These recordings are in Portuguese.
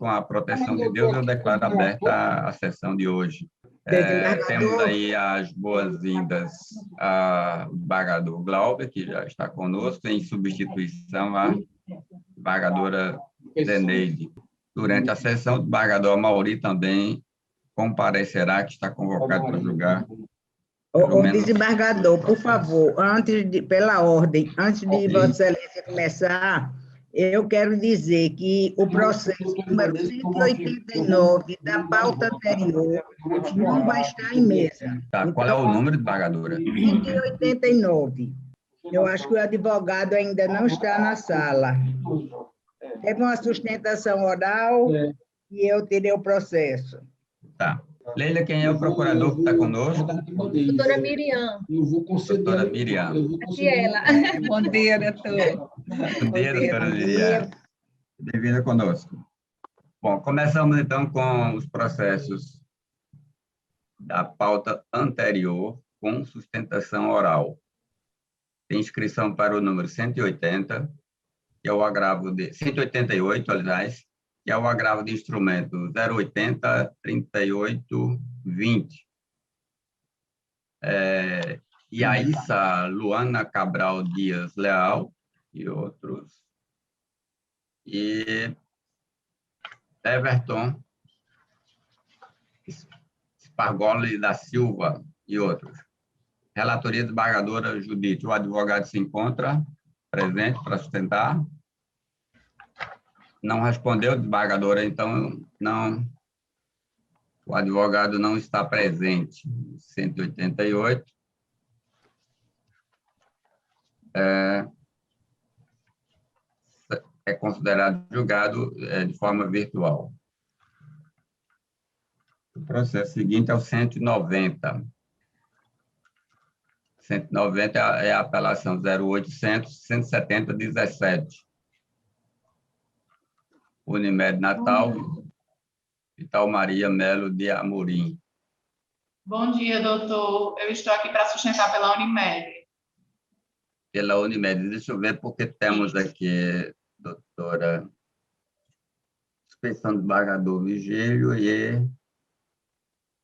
com a proteção de Deus, eu declaro aberta a sessão de hoje. Temos aí as boas-vindas ao desembargador Glauber, que já está conosco, em substituição à desembargadora Zeneide. Durante a sessão, o desembargador Amaury também comparecerá, que está convocado para julgar. O desembargador, por favor, pela ordem, antes de Vossa Excelência começar, eu quero dizer que o processo número 189 da pauta anterior não vai estar em mesa. Tá, qual é o número, desembargadora? 189. Eu acho que o advogado ainda não está na sala. Teve uma sustentação oral e eu tirei o processo. Tá. Leila, quem é o procurador que está conosco? Doutora Miriam. Doutora Miriam. Aqui ela. Bom dia, doutor. Bom dia, doutora Miriam. Bem-vinda conosco. Bom, começamos então com os processos da pauta anterior com sustentação oral. Tem inscrição para o número 180, que é o agravo de 188, aliás, que é o agravo de instrumento 080-38-20. E a Issa Luana Cabral Dias Leal e outros. E Everton Spargoli da Silva e outros. Relatoria desembargadora Judite. O advogado se encontra presente para sustentar. Não respondeu, desembargadora, então não, o advogado não está presente. 188. É considerado julgado de forma virtual. O processo seguinte é o 190. 190 é a apelação 0800-170-17. Unimed Natal, Vital Maria Melo de Amorim. Bom dia, doutor. Eu estou aqui para sustentar pela Unimed. Pela Unimed. Deixa eu ver, porque temos aqui, doutora, suspensão do desembargador Vigílio e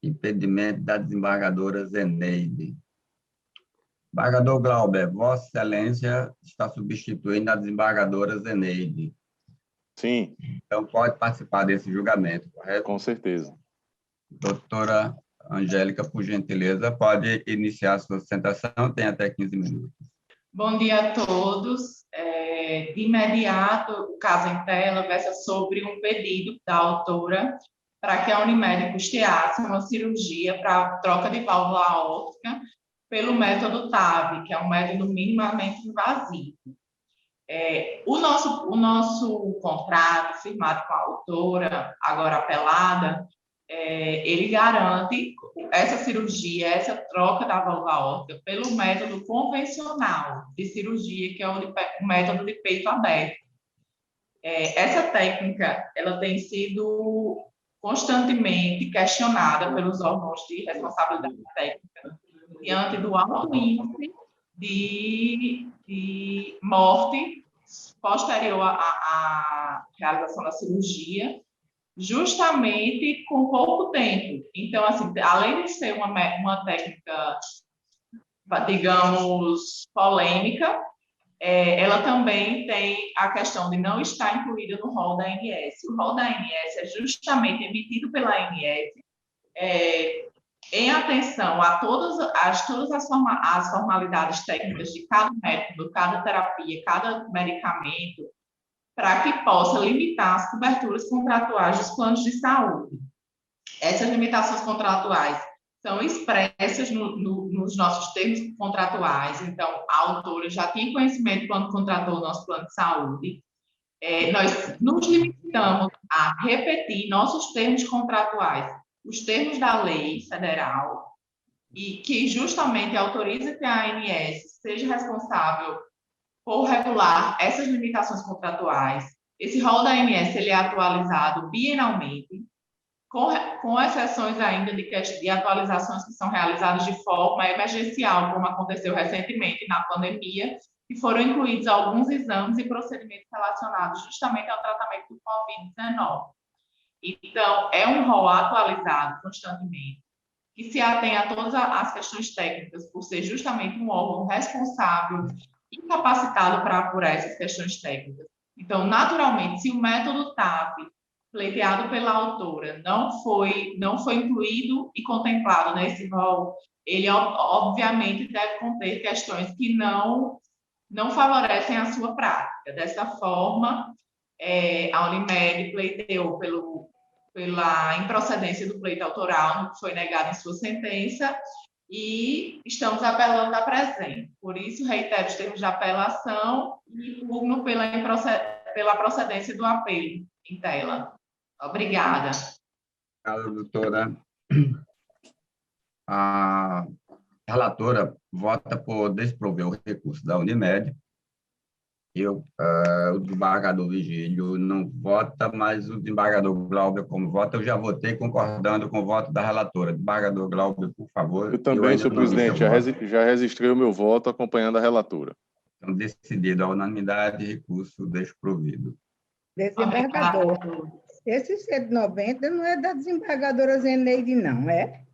impedimento da desembargadora Zeneide. Desembargador Glauber, Vossa Excelência está substituindo a desembargadora Zeneide. Sim. Então, pode participar desse julgamento, correto? Com certeza. Doutora Angélica, por gentileza, pode iniciar a sua sustentação, tem até 15 minutos. Bom dia a todos. De imediato, o caso em tela versa sobre um pedido da autora para que a Unimed custeasse uma cirurgia para troca de válvula aórtica pelo método TAV, que é um método minimamente invasivo. O nosso contrato firmado com a autora, agora apelada, ele garante essa cirurgia, essa troca da válvula aórtica pelo método convencional de cirurgia, que é o método de peito aberto. Essa técnica, ela tem sido constantemente questionada pelos órgãos de responsabilidade técnica diante do alto índice de morte posterior à realização da cirurgia, justamente com pouco tempo. Então, assim, além de ser uma técnica, digamos, polêmica, ela também tem a questão de não estar incluída no rol da ANS. O rol da ANS é justamente emitido pela ANS em atenção a todas as formalidades técnicas de cada método, cada terapia, cada medicamento, para que possa limitar as coberturas contratuais dos planos de saúde. Essas limitações contratuais são expressas nos nossos termos contratuais. Então, a autora já tinha conhecimento quando contratou o nosso plano de saúde. Nós nos limitamos a repetir nossos termos contratuais, os termos da lei federal, e que justamente autoriza que a ANS seja responsável por regular essas limitações contratuais. Esse rol da ANS ele é atualizado bienalmente, com exceções ainda de atualizações que são realizadas de forma emergencial, como aconteceu recentemente na pandemia, e foram incluídos alguns exames e procedimentos relacionados justamente ao tratamento do Covid-19. Então, é um rol atualizado constantemente, que se atém a todas as questões técnicas, por ser justamente um órgão responsável e capacitado para apurar essas questões técnicas. Então, naturalmente, se o método TAP, pleiteado pela autora, não foi incluído e contemplado nesse rol, ele, obviamente, deve conter questões que não favorecem a sua prática. Dessa forma, a Unimed pleiteou pela improcedência do pleito autoral, que foi negado em sua sentença, e estamos apelando à presente. Por isso, reitero os termos de apelação e pugno pela procedência do apelo em tela. Obrigada. Obrigado, doutora. A relatora vota por desprover o recurso da Unimed. O desembargador Vigílio não vota, mas o desembargador Glauber, como vota, eu já votei concordando com o voto da relatora. Desembargador Glauber, por favor. Eu também, senhor presidente, já registrei o meu voto acompanhando a relatora. Então, decidido a unanimidade, recurso desprovido. Desembargador, esse 190 não é da desembargadora Zeneide, não, é?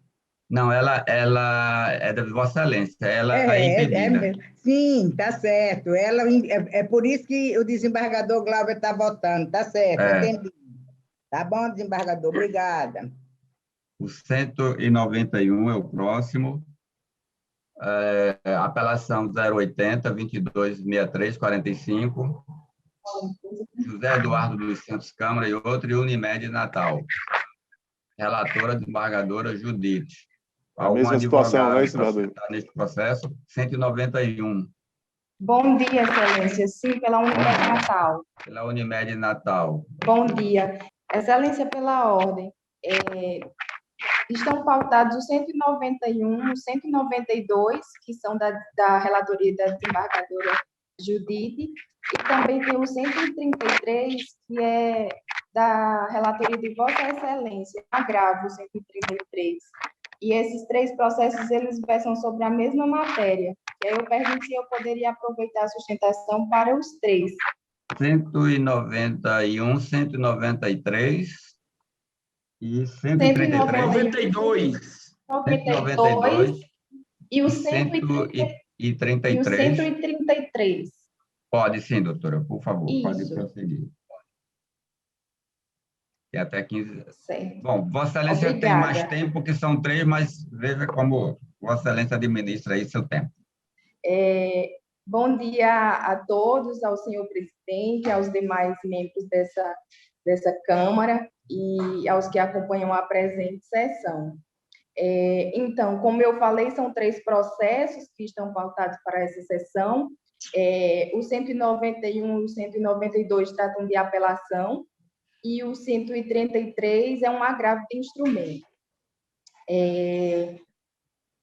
Não, ela é da Vossa Excelência, ela é impedida. Sim, tá certo. É por isso que o desembargador Glauber está votando, tá certo, entendi. Tá bom, desembargador, obrigada. O 191 é o próximo. Apelação 080, 2263, 45. José Eduardo dos Santos Câmara e outro, e Unimed Natal. Relatora, desembargadora Judite. A mesma situação, né, senador? Neste processo, 191. Bom dia, Excelência. Sim, pela Unimed Natal. Pela Unimed Natal. Bom dia. Excelência, pela ordem. Estão pautados o 191, o 192, que são da relatoria da desembargadora Judite, e também tem o 133, que é da relatoria de Vossa Excelência, agravo 133. E esses três processos, eles versam sobre a mesma matéria. E aí eu pergunto se eu poderia aproveitar a sustentação para os três. 191, 193 e 192. 192 e o 133. E o 133. Pode sim, doutora, por favor, Isso. pode prosseguir. E até 15. Certo. Bom, Vossa Excelência Obrigada. tem mais tempo, porque são três, mas veja como Vossa Excelência administra aí seu tempo. Bom dia a todos, ao senhor presidente, aos demais membros dessa Câmara e aos que acompanham a presente sessão. Então, como eu falei, são três processos que estão pautados para essa sessão. O 191 e o 192 tratam de apelação, e o 133 é um agravo de instrumento.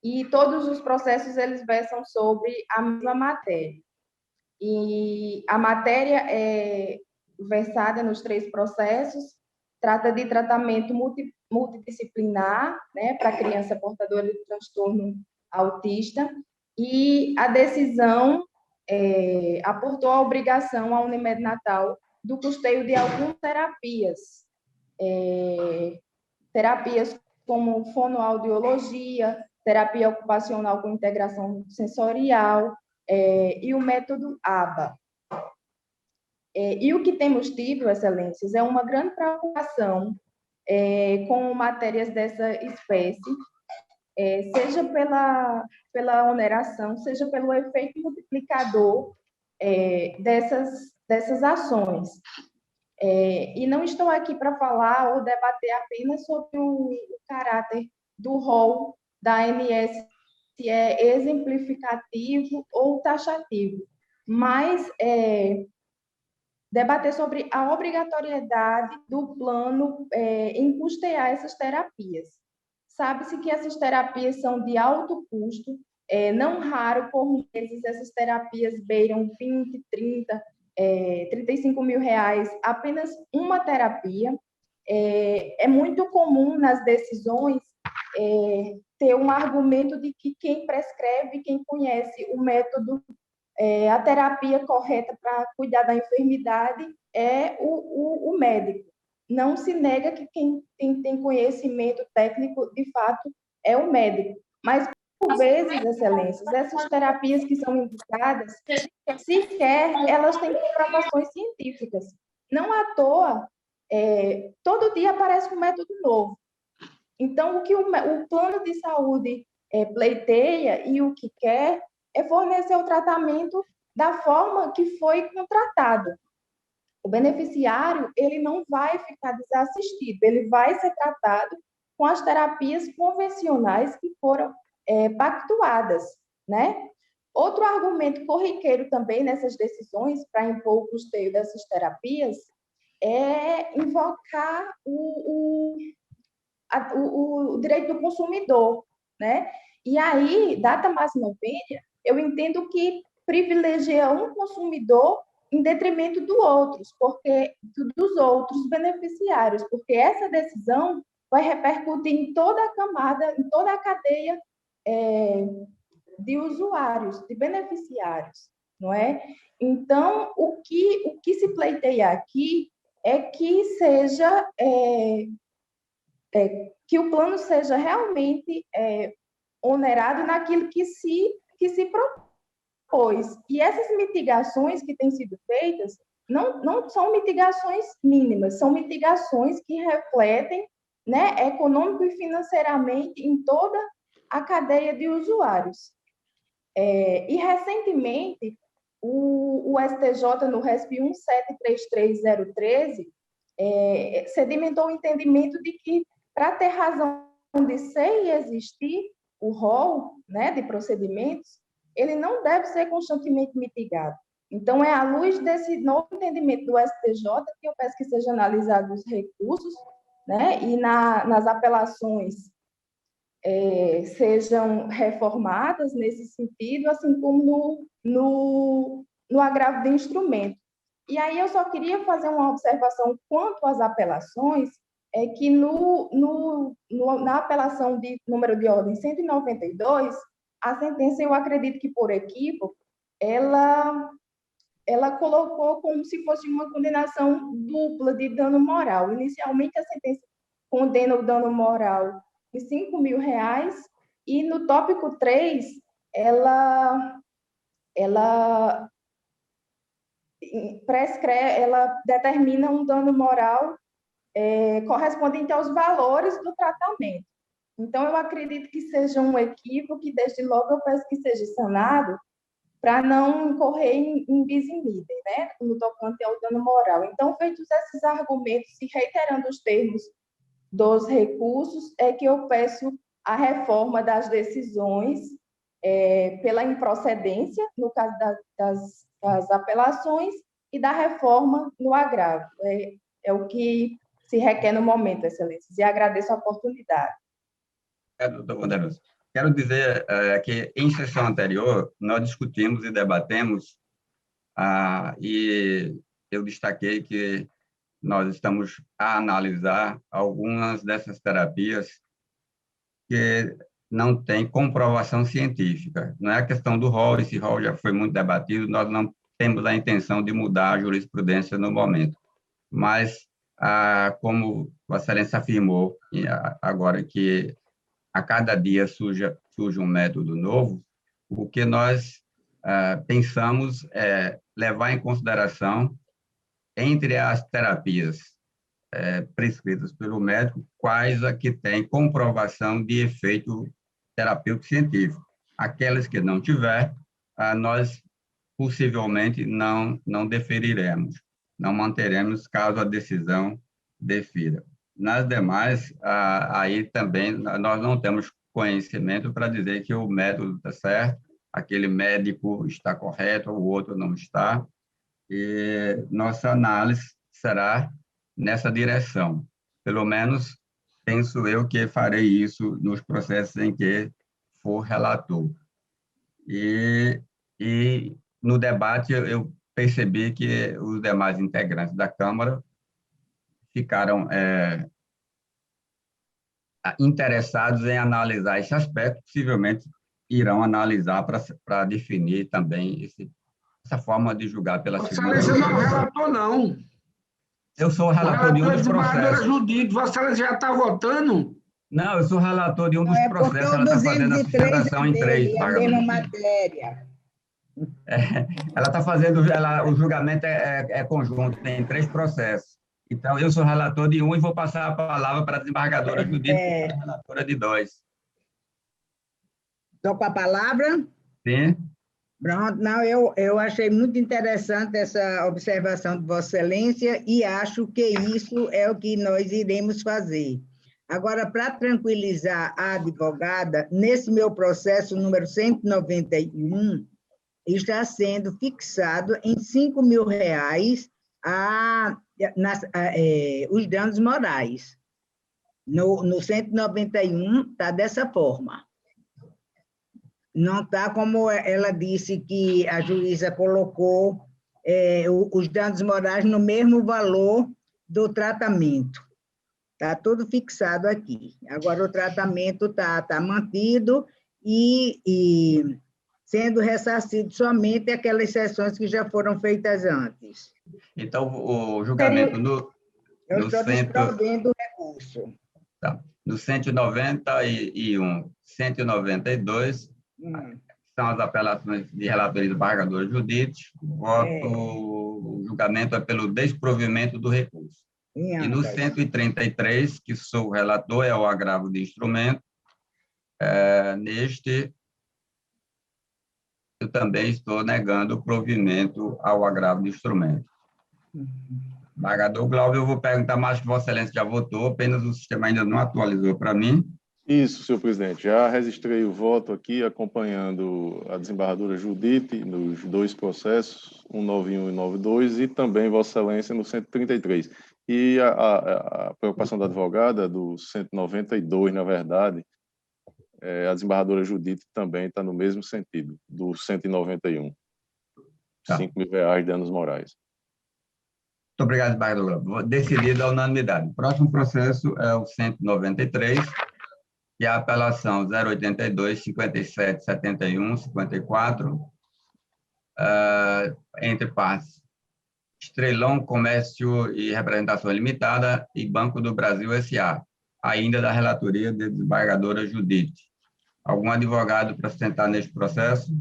E todos os processos, eles versam sobre a mesma matéria. E a matéria versada nos três processos trata de tratamento multidisciplinar, né, para criança portadora de transtorno autista, e a decisão aportou a obrigação à Unimed Natal do custeio de algumas terapias, terapias como fonoaudiologia, terapia ocupacional com integração sensorial e o método ABA. E o que temos tido, Excelências, é uma grande preocupação com matérias dessa espécie, seja pela oneração, seja pelo efeito multiplicador dessas ações. E não estou aqui para falar ou debater apenas sobre o caráter do rol da ANS, se é exemplificativo ou taxativo, mas debater sobre a obrigatoriedade do plano em custear essas terapias. Sabe-se que essas terapias são de alto custo, não raro, por meses, essas terapias beiram 20, 30, 35 mil reais, apenas uma terapia. É muito comum nas decisões ter um argumento de que quem prescreve, quem conhece o método, a terapia correta para cuidar da enfermidade é o médico. não se nega que quem tem conhecimento técnico, de fato, é o médico. Mas, por vezes, excelências, essas terapias que são indicadas, sequer elas têm comprovações científicas. Não à toa, todo dia aparece um método novo. Então, o que o plano de saúde pleiteia e o que quer é fornecer o tratamento da forma que foi contratado. O beneficiário, ele não vai ficar desassistido, ele vai ser tratado com as terapias convencionais que foram pactuadas, né? Outro argumento corriqueiro também nessas decisões para impor o custeio dessas terapias é invocar o direito do consumidor, né? E aí, data máxima vênia, eu entendo que privilegia um consumidor em detrimento dos outros beneficiários, porque essa decisão vai repercutir em toda a camada, em toda a cadeia de usuários, de beneficiários, não é? Então, o que se pleiteia aqui é que seja que o plano seja realmente onerado naquilo que se propôs. E essas mitigações que têm sido feitas não são mitigações mínimas, são mitigações que refletem, né, econômico e financeiramente em toda a cadeia de usuários. E, recentemente, o STJ, no RESP 1733013, sedimentou o entendimento de que, para ter razão de ser e existir o rol, né, de procedimentos, ele não deve ser constantemente mitigado. Então, é à luz desse novo entendimento do STJ que eu peço que sejam analisados os recursos, né, e nas apelações sejam reformadas nesse sentido, assim como no agravo de instrumento. E aí eu só queria fazer uma observação quanto às apelações, que na apelação de número de ordem 192, a sentença, eu acredito que por equívoco, ela colocou como se fosse uma condenação dupla de dano moral. Inicialmente, a sentença condena o dano moral de R$5.000, e no tópico 3, ela determina um dano moral correspondente aos valores do tratamento. Então, eu acredito que seja um equívoco, e desde logo eu peço que seja sanado, para não incorrer em bis in idem, né, no tocante ao dano moral. Então, feitos esses argumentos e reiterando os termos dos recursos, é que eu peço a reforma das decisões pela improcedência, no caso das apelações, e da reforma no agravo. É o que se requer no momento, excelências, e agradeço a oportunidade. Doutor Wanderluz, quero dizer que, em sessão anterior, nós discutimos e debatemos, e eu destaquei que nós estamos a analisar algumas dessas terapias que não têm comprovação científica. Não é a questão do rol, esse rol já foi muito debatido, nós não temos a intenção de mudar a jurisprudência no momento. Mas, como Vossa Excelência afirmou agora, que a cada dia surge um método novo, o que nós pensamos é levar em consideração, entre as terapias prescritas pelo médico, quais a que têm comprovação de efeito terapêutico científico. Aquelas que não tiver, nós possivelmente não deferiremos, não manteremos caso a decisão defira. Nas demais, aí também nós não temos conhecimento para dizer que o método está certo, aquele médico está correto, o outro não está, e nossa análise será nessa direção. Pelo menos, penso eu que farei isso nos processos em que for relator. E no debate, eu percebi que os demais integrantes da Câmara ficaram interessados em analisar esse aspecto, possivelmente irão analisar para definir também essa forma de julgar pela segunda vez. Você não relatou, não. Eu sou o relator de um dos processos. Judite, Vossa Excelência já está votando? Não, eu sou relator de um dos processos. Ela está fazendo a sustentação em 3 a mesma matéria. Ela está fazendo, o julgamento é conjunto, tem 3 processos. Então, eu sou relator de um e vou passar a palavra para a desembargadora Judite, que é relatora de 2. Estou com a palavra? Sim. Pronto, não, eu achei muito interessante essa observação de Vossa Excelência e acho que isso é o que nós iremos fazer. Agora, para tranquilizar a advogada, nesse meu processo número 191, está sendo fixado em R$5.000 os danos morais. No 191 está dessa forma. Não está como ela disse que a juíza colocou os danos morais no mesmo valor do tratamento. Está tudo fixado aqui. Agora, o tratamento está mantido e sendo ressarcido somente aquelas sessões que já foram feitas antes. Então, o julgamento Eu estou desprovendo o recurso. Tá. No 191, 192, são as apelações de relatoria do desembargador Judite. O julgamento é pelo desprovimento do recurso. E no 133, que sou o relator, é o agravo de instrumento. Neste, eu também estou negando o provimento ao agravo de instrumento. Desembargador Glauber, eu vou perguntar mais que Vossa Excelência já votou, apenas o sistema ainda não atualizou para mim. Isso, senhor presidente. Já registrei o voto aqui, acompanhando a desembargadora Judite nos 2 processos, 191 e 192, e também Vossa Excelência no 133. E a preocupação da advogada, do 192, na verdade, a desembargadora Judite também está no mesmo sentido, do 191. Tá. R$5.000 de danos morais. Muito obrigado, desembargador Glauber. Decidido a unanimidade. O próximo processo é o 193, que é a apelação 082, 57, 71, 54, entre partes Estrelão Comércio e Representação Limitada e Banco do Brasil S.A., ainda da relatoria da desembargadora Judite. Algum advogado para sustentar neste processo?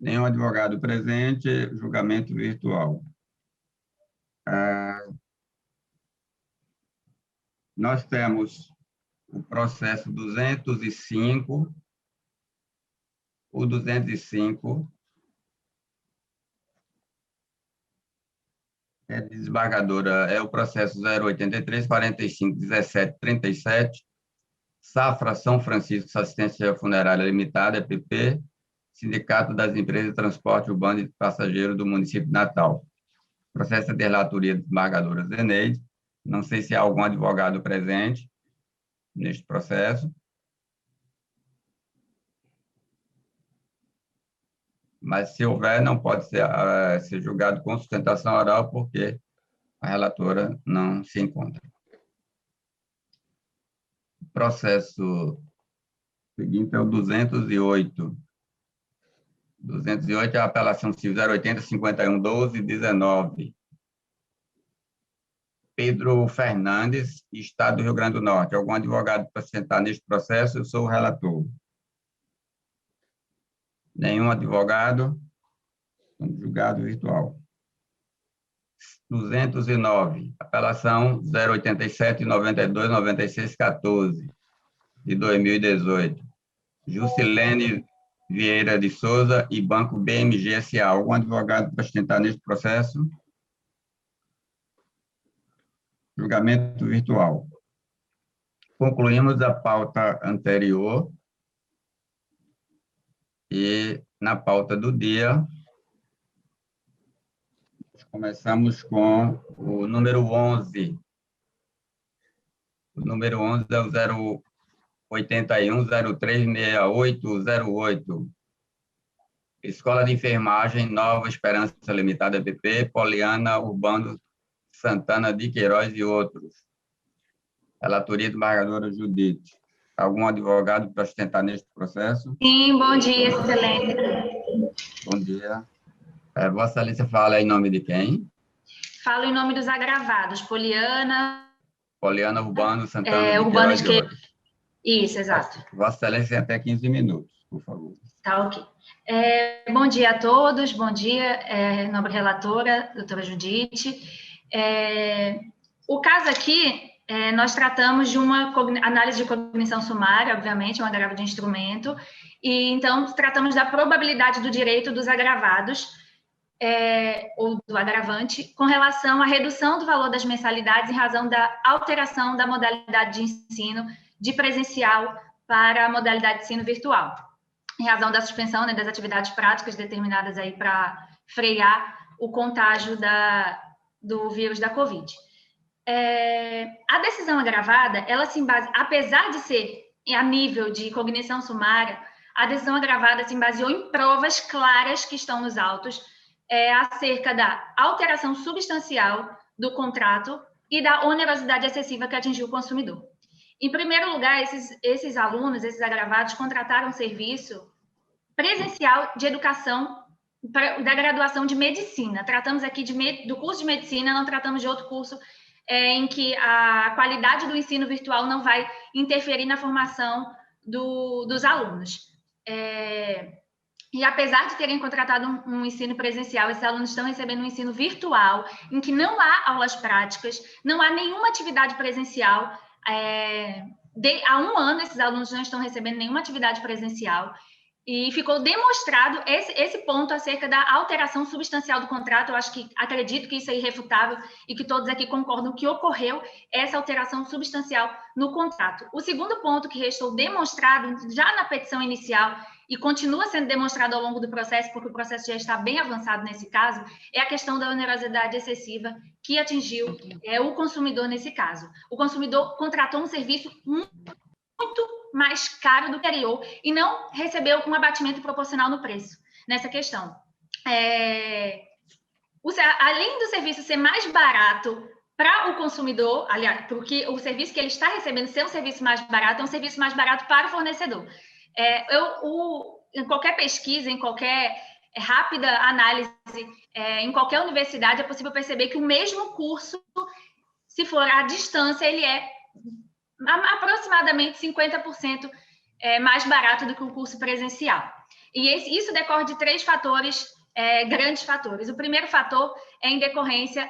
Nenhum advogado presente, julgamento virtual. Nós temos o processo 205, o 205, desembargadora, é o processo 083, 45, 17, 37, Safra São Francisco Assistência Funerária Limitada, EPP, Sindicato das Empresas de Transporte Urbano e de Passageiros do município de Natal. Processo de relatoria da desembargadora Zeneide. Não sei se há algum advogado presente neste processo. Mas, se houver, não pode ser julgado com sustentação oral, porque a relatora não se encontra. O processo seguinte é o 208. 208 é a apelação civil 080, 51, 12, 19. Pedro Fernandes, Estado do Rio Grande do Norte. Algum advogado para sentar neste processo? Eu sou o relator. Nenhum advogado? Julgado virtual. 209, apelação 087, 92, 96, 14, de 2018. Juscelene Vieira de Souza e Banco BMG S.A. Algum advogado para sustentar neste processo? Julgamento virtual. Concluímos a pauta anterior e, na pauta do dia, começamos com o número 11. O número 11 é o 081 036808. Escola de Enfermagem Nova Esperança Limitada, EPP, Poliana Urbano Santana de Queiroz e outros. Relatoria do desembargadora Judite. Algum advogado para sustentar neste processo? Sim, bom dia, excelência. Bom dia. Vossa Excelência fala em nome de quem? Falo em nome dos agravados, Poliana Urbano Santana de Urbano Queiroz de Ouro. Isso, exato. Vossa Excelência tem até 15 minutos, por favor. Tá, ok. Bom dia a todos, bom dia, nobre relatora, doutora Judite. O caso aqui, nós tratamos de uma análise de cognição sumária, obviamente, um agravo de instrumento, e então tratamos da probabilidade do direito dos agravados, ou do agravante, com relação à redução do valor das mensalidades em razão da alteração da modalidade de ensino de presencial para a modalidade de ensino virtual, em razão da suspensão, né, das atividades práticas determinadas aí para frear o contágio do vírus da Covid. A decisão agravada, ela se base, apesar de ser a nível de cognição sumária, a decisão agravada se baseou em provas claras que estão nos autos, acerca da alteração substancial do contrato e da onerosidade excessiva que atingiu o consumidor. Em primeiro lugar, esses alunos, esses agravados, contrataram um serviço presencial de educação da graduação de medicina. Tratamos aqui do curso de medicina, não tratamos de outro curso em que a qualidade do ensino virtual não vai interferir na formação dos alunos. E apesar de terem contratado um ensino presencial, esses alunos estão recebendo um ensino virtual, em que não há aulas práticas, não há nenhuma atividade presencial. Há um ano, esses alunos não estão recebendo nenhuma atividade presencial. E ficou demonstrado esse ponto acerca da alteração substancial do contrato. Acredito que isso é irrefutável e que todos aqui concordam que ocorreu essa alteração substancial no contrato. O segundo ponto que restou demonstrado já na petição inicial e continua sendo demonstrado ao longo do processo, porque o processo já está bem avançado nesse caso, é a questão da onerosidade excessiva que atingiu o consumidor nesse caso. O consumidor contratou um serviço muito mais caro do que anterior e não recebeu um abatimento proporcional no preço nessa questão. Além do serviço ser mais barato para o consumidor, aliás, porque o serviço que ele está recebendo ser um serviço mais barato, é um serviço mais barato para o fornecedor. Em qualquer pesquisa, em qualquer rápida análise, em qualquer universidade, é possível perceber que o mesmo curso, se for à distância, ele é aproximadamente 50% mais barato do que o curso presencial. E isso decorre de 3 fatores, grandes fatores. O primeiro fator é em decorrência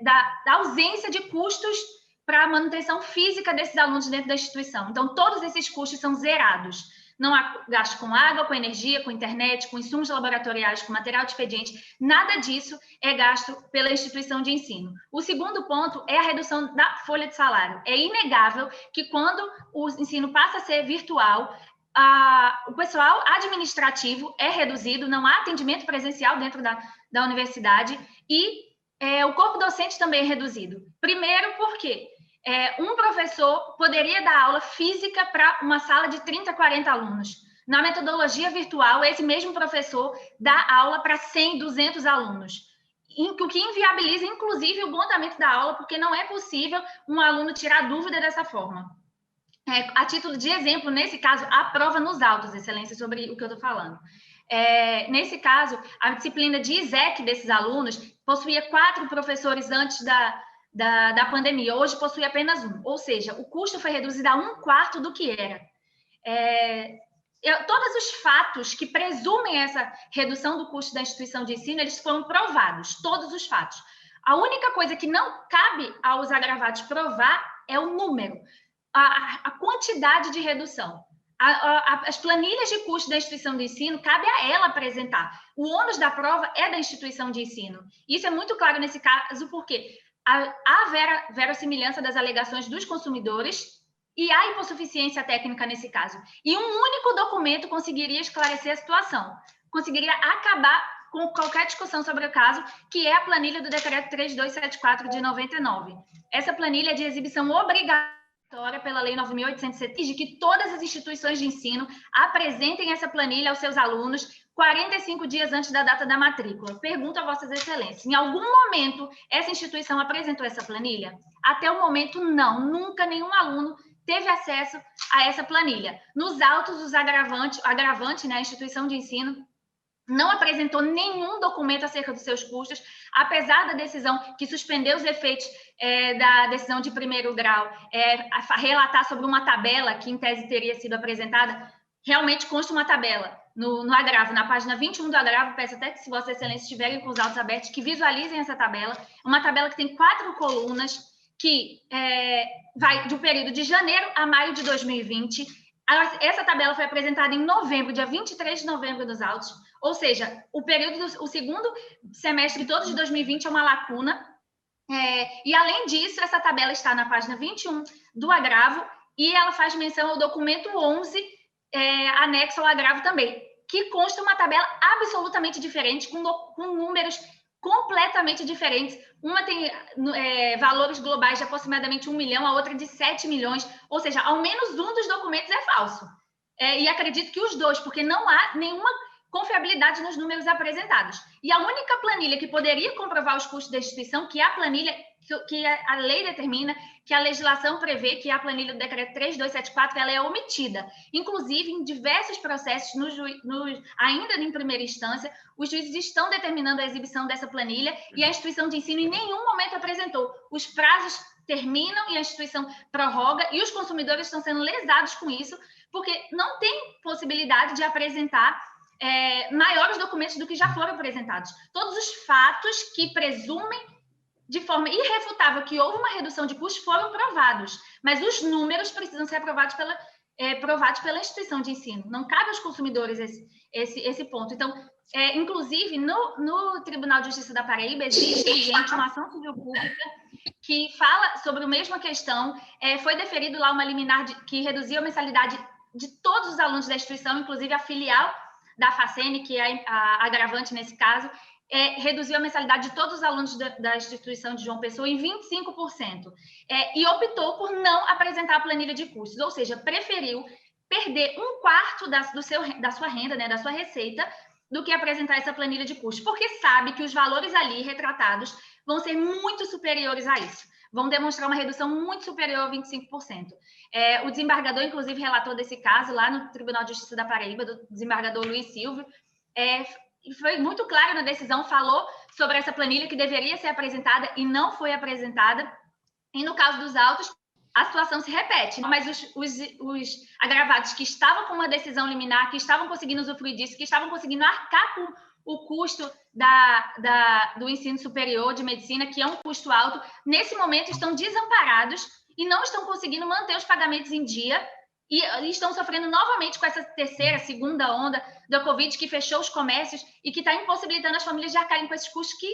da ausência de custos para a manutenção física desses alunos dentro da instituição. Então, todos esses custos são zerados. Não há gasto com água, com energia, com internet, com insumos laboratoriais, com material de expediente. Nada disso é gasto pela instituição de ensino. O segundo ponto é a redução da folha de salário. É inegável que quando o ensino passa a ser virtual, o pessoal administrativo é reduzido, não há atendimento presencial dentro da universidade e o corpo docente também é reduzido. Primeiro, porque um professor poderia dar aula física para uma sala de 30, 40 alunos. Na metodologia virtual, esse mesmo professor dá aula para 100, 200 alunos, o que inviabiliza, inclusive, o bom andamento da aula, porque não é possível um aluno tirar dúvida dessa forma. A título de exemplo, nesse caso, há prova nos autos, Excelência, sobre o que eu estou falando. Nesse caso, a disciplina de ISEC desses alunos possuía 4 professores antes da pandemia, hoje possui apenas 1, ou seja, o custo foi reduzido a 1/4 do que era. Todos os fatos que presumem essa redução do custo da instituição de ensino, eles foram provados, todos os fatos. A única coisa que não cabe aos agravados provar é o número, a quantidade de redução. As planilhas de custo da instituição de ensino, cabe a ela apresentar. O ônus da prova é da instituição de ensino. Isso é muito claro nesse caso, porque há verossimilhança das alegações dos consumidores e há hipossuficiência técnica nesse caso. E um único documento conseguiria esclarecer a situação, conseguiria acabar com qualquer discussão sobre o caso, que é a planilha do Decreto 3274 de 99. Essa planilha é de exibição obrigatória pela Lei 9.870, de que todas as instituições de ensino apresentem essa planilha aos seus alunos 45 dias antes da data da matrícula. Pergunto a Vossas Excelências, em algum momento essa instituição apresentou essa planilha? Até o momento, não. Nunca nenhum aluno teve acesso a essa planilha. Nos autos, os agravante, né, a instituição de ensino não apresentou nenhum documento acerca dos seus custos, apesar da decisão que suspendeu os efeitos da decisão de primeiro grau, relatar sobre uma tabela que, em tese, teria sido apresentada. Realmente consta uma tabela no agravo, na página 21 do agravo. Peço até que, se Vossa Excelência estiverem com os autos abertos, que visualizem essa tabela. Uma tabela que tem 4 colunas, que vai do período de janeiro a maio de 2020. Essa tabela foi apresentada em novembro, dia 23 de novembro, nos autos. Ou seja, o segundo semestre todo de 2020 é uma lacuna. E, além disso, essa tabela está na página 21 do agravo, e ela faz menção ao documento 11, anexo ao agravo também, que consta uma tabela absolutamente diferente, com números completamente diferentes. Uma tem valores globais de aproximadamente 1 milhão, a outra de 7 milhões, ou seja, ao menos um dos documentos é falso. E acredito que os dois, porque não há nenhuma confiabilidade nos números apresentados. E a única planilha que poderia comprovar os custos da instituição, que é a planilha que a lei determina, que a legislação prevê, que é a planilha do decreto 3274, ela é omitida. Inclusive, em diversos processos, ainda em primeira instância, os juízes estão determinando a exibição dessa planilha e a instituição de ensino em nenhum momento apresentou. Os prazos terminam e a instituição prorroga, e os consumidores estão sendo lesados com isso, porque não tem possibilidade de apresentar maiores documentos do que já foram apresentados. Todos os fatos que presumem de forma irrefutável que houve uma redução de custos foram provados, mas os números precisam ser provados pela instituição de ensino. Não cabe aos consumidores esse ponto. Então, inclusive, no Tribunal de Justiça da Paraíba, existe vigente uma ação civil pública que fala sobre a mesma questão. Foi deferido lá uma liminar que reduziu a mensalidade de todos os alunos da instituição, inclusive a filial da Facene, que é a agravante nesse caso, reduziu a mensalidade de todos os alunos da instituição de João Pessoa em 25%, e optou por não apresentar a planilha de custos, ou seja, preferiu perder 1/4 da sua renda, da sua receita, do que apresentar essa planilha de custos, porque sabe que os valores ali retratados vão ser muito superiores a isso, vão demonstrar uma redução muito superior a 25%. O desembargador, inclusive, relatou desse caso lá no Tribunal de Justiça da Paraíba, do desembargador Luiz Silvio, foi muito claro na decisão, falou sobre essa planilha que deveria ser apresentada e não foi apresentada, e no caso dos autos, a situação se repete, mas os agravados que estavam com uma decisão liminar, que estavam conseguindo usufruir disso, que estavam conseguindo arcar com o custo do ensino superior de medicina, que é um custo alto, nesse momento estão desamparados e não estão conseguindo manter os pagamentos em dia, e estão sofrendo novamente com essa segunda onda da Covid, que fechou os comércios e que está impossibilitando as famílias de arcarem com esses custos que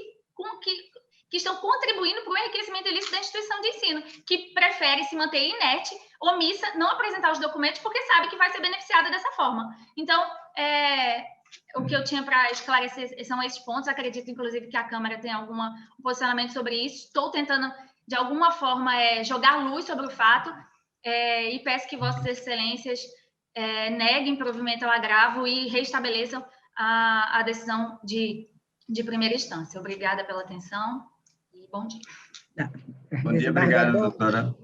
estão contribuindo para o enriquecimento ilícito da instituição de ensino, que prefere se manter inerte, omissa, não apresentar os documentos, porque sabe que vai ser beneficiada dessa forma. Então, o que eu tinha para esclarecer são esses pontos. Acredito, inclusive, que a Câmara tem algum posicionamento sobre isso. Estou tentando, de alguma forma, jogar luz sobre o fato, e peço que Vossas Excelências neguem provimento ao agravo e restabeleçam a decisão de primeira instância. Obrigada pela atenção e bom dia. Bom dia, obrigada, doutora.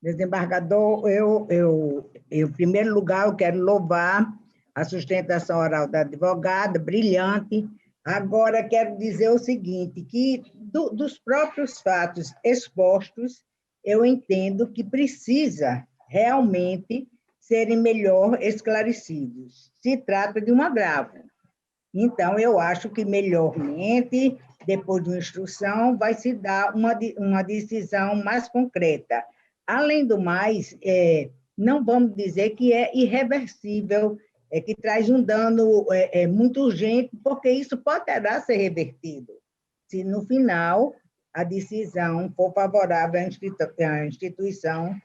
Desembargador, eu, em primeiro lugar, eu quero louvar a sustentação oral da advogada, brilhante. Agora, quero dizer o seguinte, que dos próprios fatos expostos, eu entendo que precisa realmente serem melhor esclarecidos. Se trata de um agravo. Então, eu acho que melhormente, depois de uma instrução, vai se dar uma decisão mais concreta. Além do mais, não vamos dizer que é irreversível, que traz um dano muito urgente, porque isso poderá ser revertido, se no final a decisão for favorável à instituição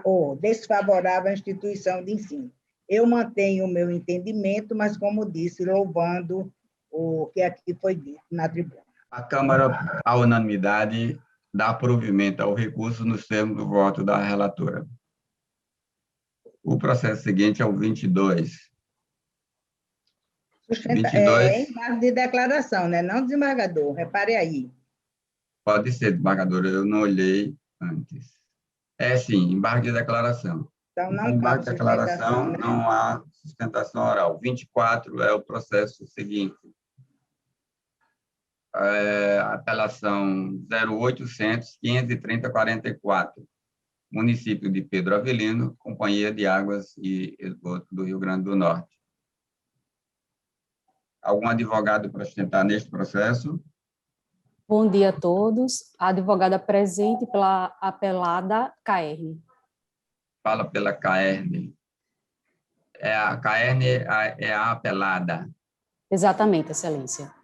ou desfavorável à instituição de ensino. Eu mantenho o meu entendimento, mas, como disse, louvando o que aqui foi dito na tribuna. A Câmara, à unanimidade, dá provimento ao recurso nos termos do voto da relatora. O processo seguinte é o 22. 22. Em base de declaração, né? Não, desembargador, repare aí. Pode ser, desembargadora, eu não olhei antes. Sim, embargo de declaração. Então, não Em base cabe à declaração, sustentação, né? não há sustentação oral. 24 é o processo seguinte. Apelação 0800-530-44, município de Pedro Avelino, Companhia de Águas e Esgoto do Rio Grande do Norte. Algum advogado para sustentar neste processo? Bom dia a todos. A advogada presente pela apelada Caerne. Fala pela Caerne. A Caerne é a apelada. Exatamente, excelência.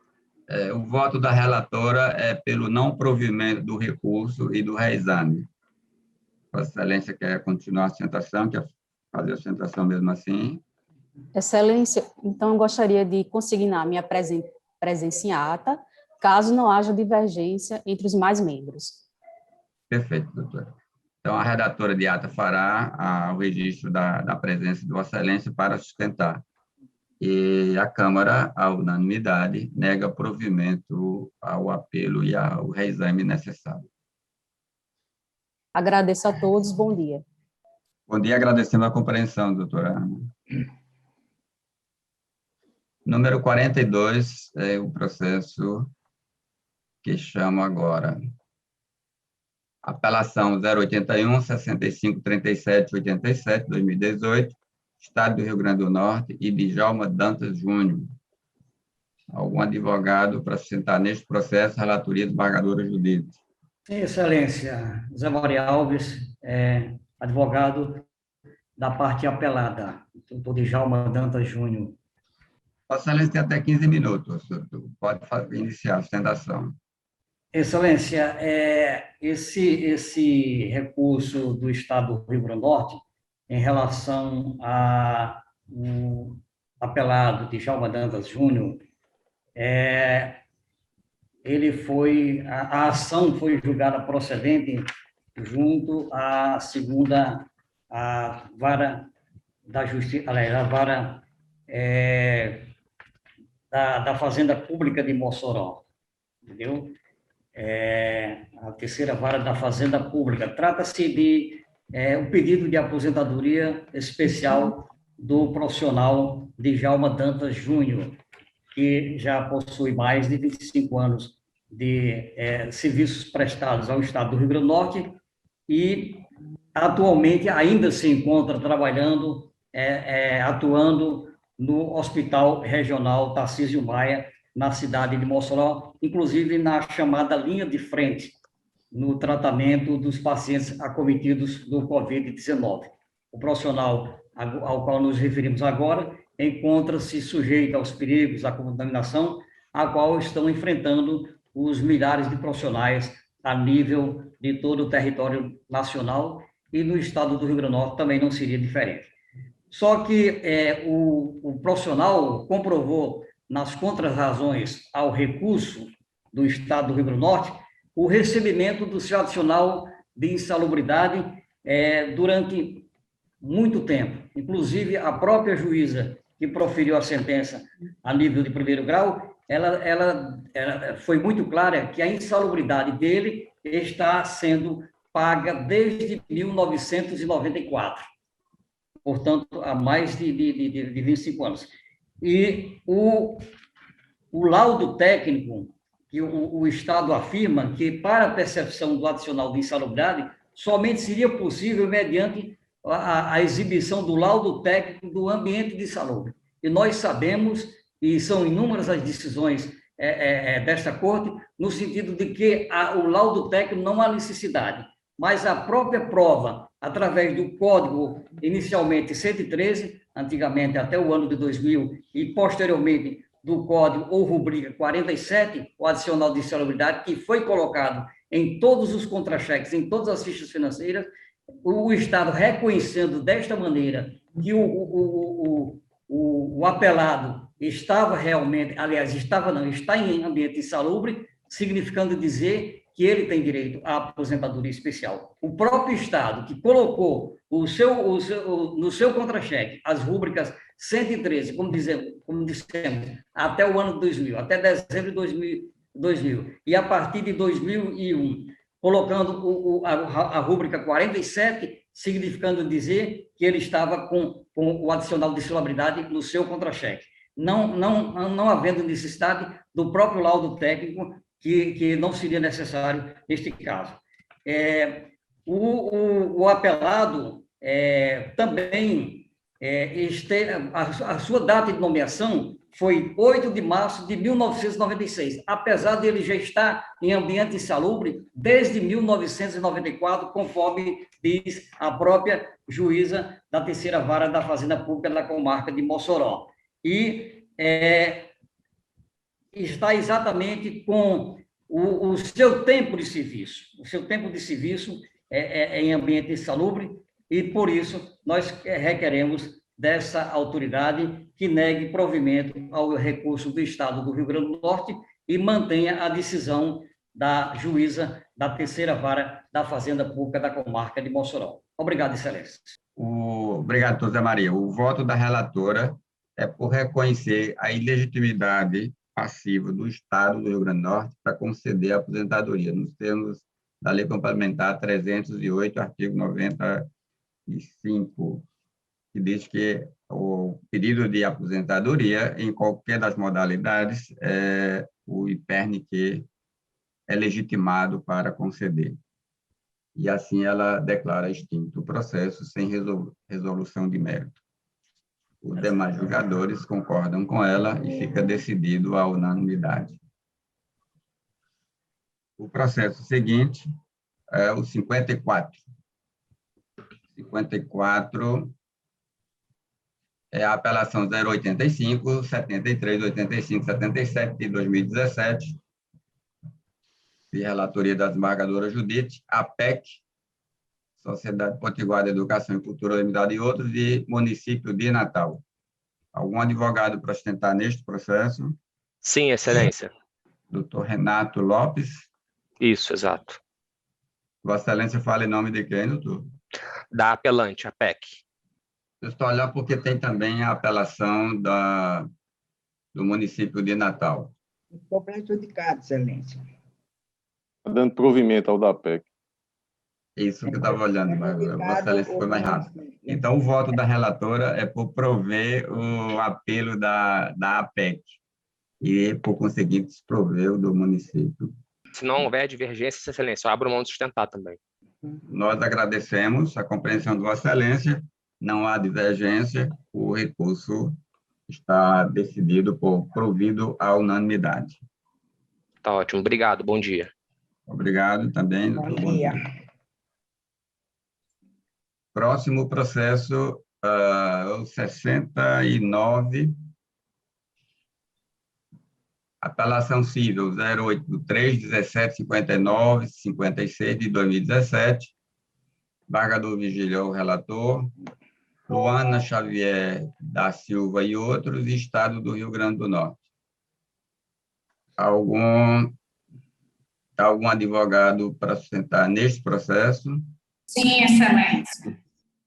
O voto da relatora é pelo não provimento do recurso e do reexame. Vossa Excelência quer continuar a sustentação, quer fazer a sustentação mesmo assim? Excelência, então eu gostaria de consignar minha presença em ata, caso não haja divergência entre os mais membros. Perfeito, doutora. Então, a redatora de ata fará o registro da presença de Vossa Excelência para sustentar. E a Câmara, à unanimidade, nega provimento ao apelo e ao reexame necessário. Agradeço a todos, bom dia. Bom dia, agradecendo a compreensão, doutora Ana. Número 42 é o processo que chamo agora. Apelação 081-6537-87, 2018, Estado do Rio Grande do Norte, e de Djalma Dantas Júnior. Algum advogado para sustentar neste processo, relatoria desembargadora Judite. Sim, Excelência, Zé Maria Alves, advogado da parte apelada, doutor Djalma Dantas Júnior. Vossa Excelência tem até 15 minutos, pode iniciar a sustentação. Excelência, esse recurso do Estado do Rio Grande do Norte, em relação ao apelado de Djalma Dantas Júnior, a ação foi julgada procedente junto à segunda vara da Justiça, a vara da Fazenda Pública de Mossoró, entendeu? A terceira vara da Fazenda Pública. Trata-se de um pedido de aposentadoria especial do profissional Djalma Dantas Júnior, que já possui mais de 25 anos de serviços prestados ao Estado do Rio Grande do Norte e, atualmente, ainda se encontra trabalhando, atuando no Hospital Regional Tarcísio Maia, na cidade de Mossoró, inclusive na chamada linha de frente, no tratamento dos pacientes acometidos do Covid-19. O profissional ao qual nos referimos agora encontra-se sujeito aos perigos da contaminação, a qual estão enfrentando os milhares de profissionais a nível de todo o território nacional, e no estado do Rio Grande do Norte também não seria diferente. Só que o profissional comprovou, nas contrarrazões ao recurso do Estado do Rio Grande do Norte, o recebimento do seu adicional de insalubridade durante muito tempo. Inclusive, a própria juíza que proferiu a sentença a nível de primeiro grau, ela foi muito clara que a insalubridade dele está sendo paga desde 1994, portanto, há mais de 25 anos. E o laudo técnico, que o Estado afirma que, para a percepção do adicional de insalubridade, somente seria possível mediante a exibição do laudo técnico do ambiente de insalubre. E nós sabemos, e são inúmeras as decisões desta Corte, no sentido de que o laudo técnico não há necessidade, mas a própria prova, através do Código, inicialmente 113, antigamente até o ano de 2000, e posteriormente do Código ou rubrica 47, o adicional de insalubridade, que foi colocado em todos os contra-cheques, em todas as fichas financeiras, o Estado reconhecendo desta maneira que o apelado estava realmente, aliás, está em ambiente insalubre, significando dizer que ele tem direito à aposentadoria especial. O próprio Estado, que colocou no seu contra-cheque as rúbricas 113, como dissemos, até o ano de 2000, até dezembro de 2000, e a partir de 2001, colocando a rúbrica 47, significando dizer que ele estava com o adicional de salubridade no seu contra-cheque, não havendo necessidade do próprio laudo técnico, que não seria necessário neste caso. O apelado também, a sua data de nomeação foi 8 de março de 1996, apesar de ele já estar em ambiente insalubre desde 1994, conforme diz a própria juíza da terceira vara da Fazenda Pública da comarca de Mossoró. E está exatamente com o seu tempo de serviço. O seu tempo de serviço é em ambiente insalubre, e, por isso, nós requeremos dessa autoridade que negue provimento ao recurso do Estado do Rio Grande do Norte e mantenha a decisão da juíza da terceira vara da Fazenda Pública da comarca de Mossoró. Obrigado, Excelência. Obrigado, doutora Maria. O voto da relatora é por reconhecer a ilegitimidade passiva do Estado do Rio Grande do Norte para conceder a aposentadoria, nos termos da Lei Complementar 308, artigo 95, que diz que o pedido de aposentadoria, em qualquer das modalidades, o IPERNIQ é legitimado para conceder. E assim ela declara extinto o processo sem resolução de mérito. Os demais julgadores concordam com ela e fica decidido à unanimidade. O processo seguinte é o 54. 54 é a apelação 085, 73, 85, 77 de 2017, de relatoria da desembargadora Judite, APEC, Sociedade Potiguar de Educação e Cultura Limitada e outros, de município de Natal. Algum advogado para sustentar neste processo? Sim, Excelência. Doutor Renato Lopes. Isso, exato. Vossa Excelência fala em nome de quem, doutor? Da apelante, APEC. Eu estou olhando porque tem também a apelação do município de Natal. Ficou prejudicado, Excelência. Dando provimento ao da PEC. Isso que eu estava olhando, mas Vossa Excelência foi mais rápido. Então, o voto da relatora é por prover o apelo da APEC e, por conseguinte, prover o do município. Se não houver divergência, Excelência, eu abro mão de sustentar também. Nós agradecemos a compreensão de Vossa Excelência. Não há divergência, o recurso está decidido por provido à unanimidade. Tá ótimo, obrigado, bom dia. Obrigado também, doutor. Bom dia. Próximo processo, o 69, apelação civil 083, 17, 59, 56 de 2017, Embargador Vigílio, o relator, Luana Xavier da Silva e outros, Estado do Rio Grande do Norte. Algum advogado para sustentar neste processo? Sim, Excelência.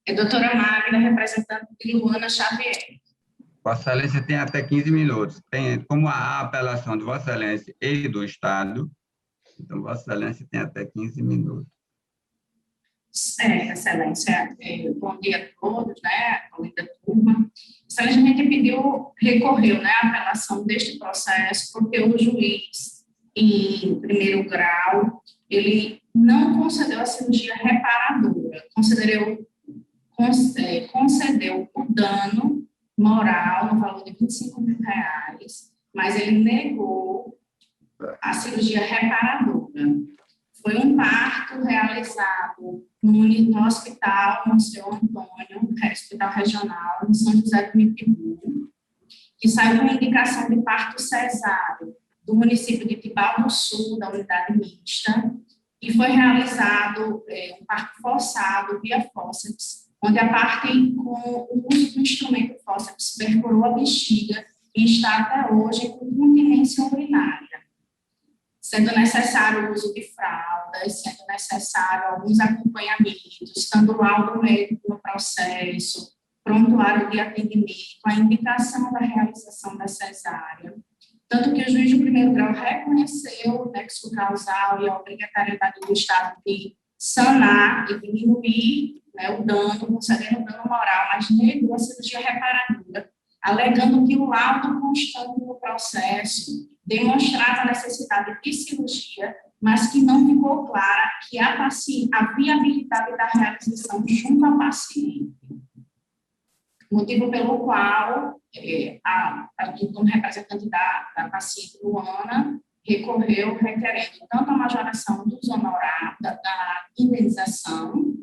É a doutora Magda, representante de Luana Xavier. Vossa Excelência tem até 15 minutos. Como a apelação de Vossa Excelência e do Estado, então Vossa Excelência tem até 15 minutos. Excelência, bom dia a todos, né, a linda turma. Excelência, a gente recorreu, né, a apelação deste processo, porque o juiz, em primeiro grau, ele não concedeu a cirurgia reparadora, concedeu o dano moral no valor de R$25 mil, mas ele negou a cirurgia reparadora. Foi um parto realizado no hospital Monsenhor Antônio, que é hospital regional, em São José do Mipibu, que saiu com indicação de parto cesáreo do município de Tibau do Sul, da unidade mista, e foi realizado um parto forçado via fórceps, onde a parte, com o uso do instrumento fórceps, perfurou a bexiga e está até hoje com continência urinária, sendo necessário o uso de fraldas, sendo necessário alguns acompanhamentos, estando laudo médico no processo, prontuário de atendimento, a indicação da realização da cesárea. Tanto que o juiz de primeiro grau reconheceu o nexo causal e a obrigatoriedade do Estado de sanar e diminuir né, o dano, concedendo o dano moral, mas negou a cirurgia reparadora, alegando que o laudo constante no processo demonstrava a necessidade de cirurgia, mas que não ficou clara que a viabilidade da realização junto ao paciente. Motivo pelo qual como representante da paciente Luana, recorreu requerendo tanto a majoração dos honorários, da indenização,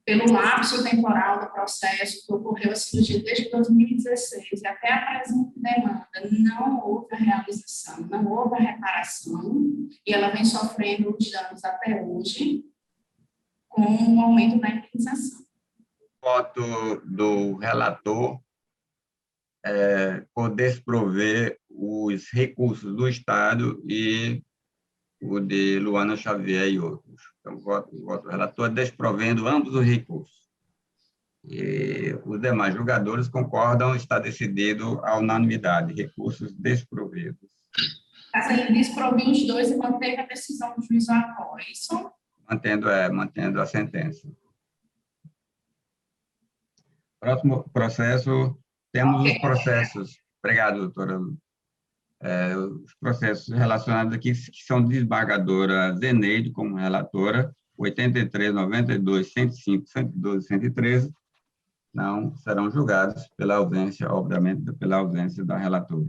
pelo lapso temporal do processo que ocorreu a cirurgia desde 2016 e até a presente demanda, não houve a realização, não houve a reparação, e ela vem sofrendo os danos até hoje, com o aumento da indenização. Voto do relator por desprover os recursos do Estado e o de Luana Xavier e outros. Então, voto do relator desprovendo ambos os recursos. E os demais julgadores concordam, está decidido à unanimidade, recursos desprovidos. Mas ele desproveu os dois e manteve a decisão do juízo agora, isso? Mantendo a sentença. Próximo processo, temos os processos. Obrigado, doutora. Os processos relacionados aqui, que são de desembargadora Zeneide como relatora, 83, 92, 105, 112 e 113, não serão julgados pela ausência, obviamente, pela ausência da relatora.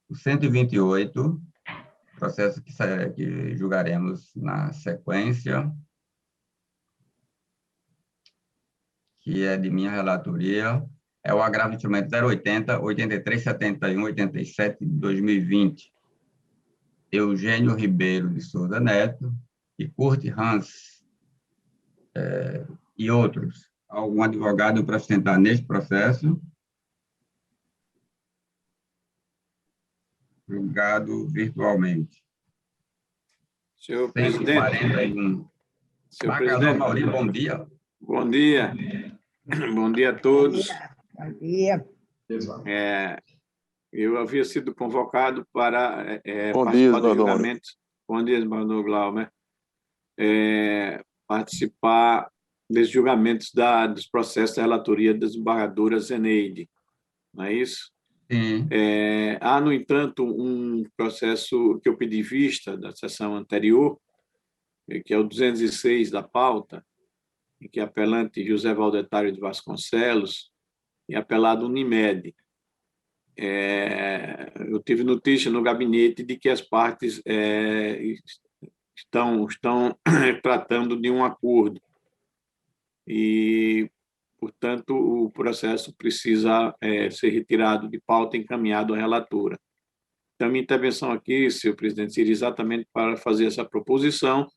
O 128, processo que julgaremos na sequência, que é de minha relatoria, é o agravo de instrumento 080, 83, 71, 87 de 2020. Eugênio Ribeiro de Souza Neto e Kurt Hans e outros. Algum advogado para sustentar neste processo? Julgado virtualmente. Senhor presidente. 141. Senhor presidente. Maurício, bom dia. Bom dia. Bom dia a todos. Bom dia. Eu havia sido convocado para participar do julgamento. Bom dia, desembargador Glauber. Participar desses julgamentos dos processos da relatoria da desembargadora Zeneide. Não é isso? Sim. Há, no entanto, um processo que eu pedi vista da sessão anterior, que é o 206 da pauta, em que apelante José Valdetário de Vasconcelos e apelado Unimed. Eu tive notícia no gabinete de que as partes estão tratando de um acordo e, portanto, o processo precisa ser retirado de pauta e encaminhado à relatora. Então, minha intervenção aqui, senhor presidente, seria exatamente para fazer essa proposição.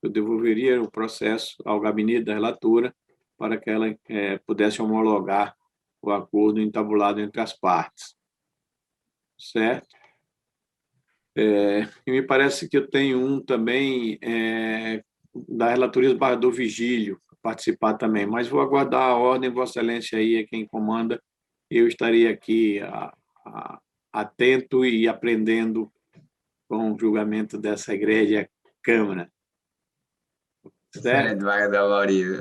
Eu devolveria o processo ao gabinete da relatora para que ela pudesse homologar o acordo entabulado entre as partes. Certo? E me parece que eu tenho um também da relatoria do desembargador Vigílio, participar também, mas vou aguardar a ordem, Vossa Excelência aí é quem comanda, eu estaria aqui atento e aprendendo com o julgamento dessa egrégia Câmara. Excelente, desembargador Maurício.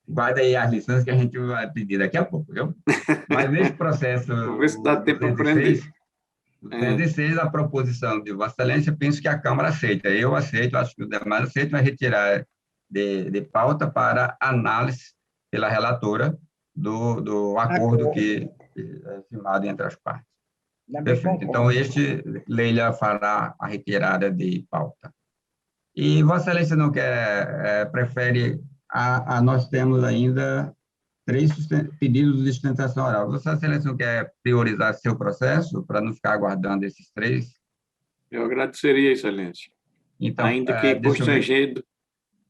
Guarda aí as lições que a gente vai pedir daqui a pouco, viu? Mas nesse processo... Vou ver se dá tempo para aprender. 206, a proposição de Vossa Excelência, penso que a Câmara aceita. Eu aceito, acho que os demais aceitam, vai retirar de pauta para análise pela relatora do acordo que é firmado entre as partes. Perfeito. Então, Leila fará a retirada de pauta. E Vossa Excelência não quer, prefere, nós temos ainda 3 pedidos de sustentação oral. Vossa Excelência não quer priorizar seu processo para não ficar aguardando esses 3? Eu agradeceria, Excelência. Então, ainda que constrangido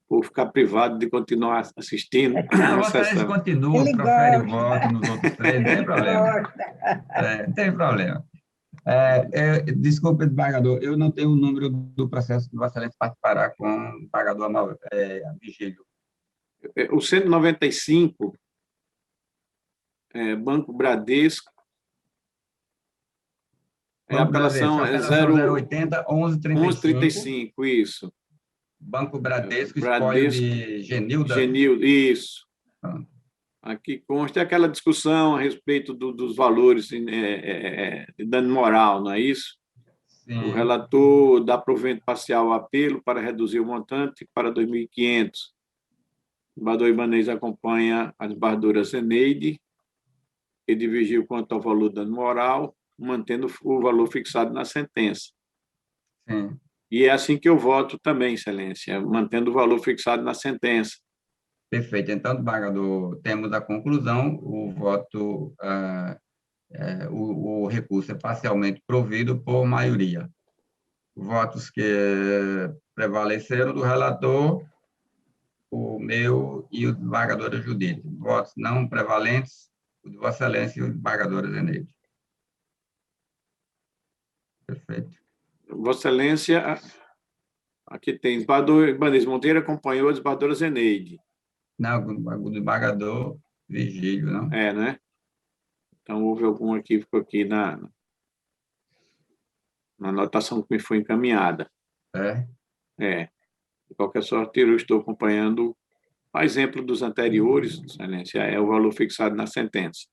por ficar privado de continuar assistindo. Vossa Excelência continua, profere o voto nos outros 3, não tem problema. Não tem problema. Desculpe, desembargador, eu não tenho o número do processo que Vossa Excelência participará com o desembargador Vigílio. O 195, Banco Bradesco, a apelação é 080 1135, isso. Banco Bradesco, espólio de Genilda. Genilda, isso. Aqui consta aquela discussão a respeito dos valores de dano moral, não é isso? Sim. O relator dá provento parcial ao apelo para reduzir o montante para 2.500. O desembargador Ibanez acompanha a desembargadora Zeneide, que divergiu quanto ao valor do dano moral, mantendo o valor fixado na sentença. Sim. E é assim que eu voto também, Excelência, mantendo o valor fixado na sentença. Perfeito. Então, desembargador, temos a conclusão, o voto, o recurso é parcialmente provido por maioria. Votos que prevaleceram do relator, o meu e o desembargador Judite. Votos não prevalentes, o de Vossa Excelência e o desembargador Zeneide. Perfeito. Vossa Excelência, aqui tem desembargador Ibanez Monteiro acompanhou a desembargadora Zeneide. Não, o desembargador Vigílio, não? Né? Então, houve algum equívoco aqui na anotação que me foi encaminhada. De qualquer sorte, eu estou acompanhando, a exemplo dos anteriores, Excelência, é o valor fixado na sentença.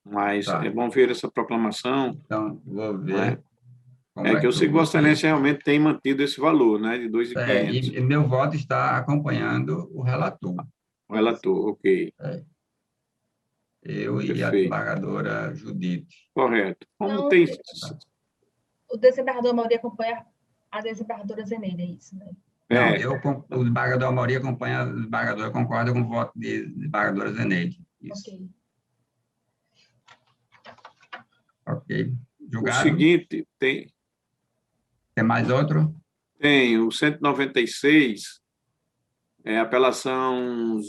Mas é bom ver essa proclamação. Então, vou ver. Que eu sei que Vossa Excelência realmente tem mantido esse valor, né, de 2.500. E meu voto está acompanhando o relator. O relator, ok. Eu e a desembargadora Judite. Correto. Como tem... O desembargador Amaury acompanha a desembargadora Zeneide, é isso, né? Não, o desembargador Amaury acompanha a desembargadora, concorda com o voto de desembargadora Zeneide. Isso. Ok. Julgado. O seguinte, tem mais outro? Tem o 196, apelação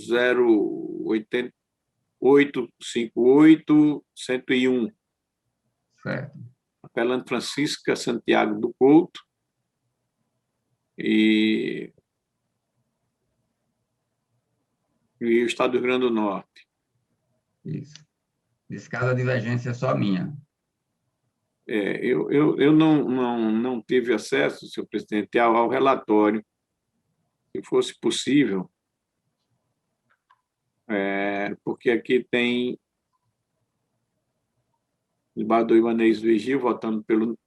08858-101. Certo. Apelante Francisca Santiago do Couto. E o Estado do Rio Grande do Norte. Isso. Nesse caso, a divergência é só minha. Eu não tive acesso, senhor presidente, ao relatório. Se fosse possível, porque aqui tem o desembargador Ibanez Vigil votando pelo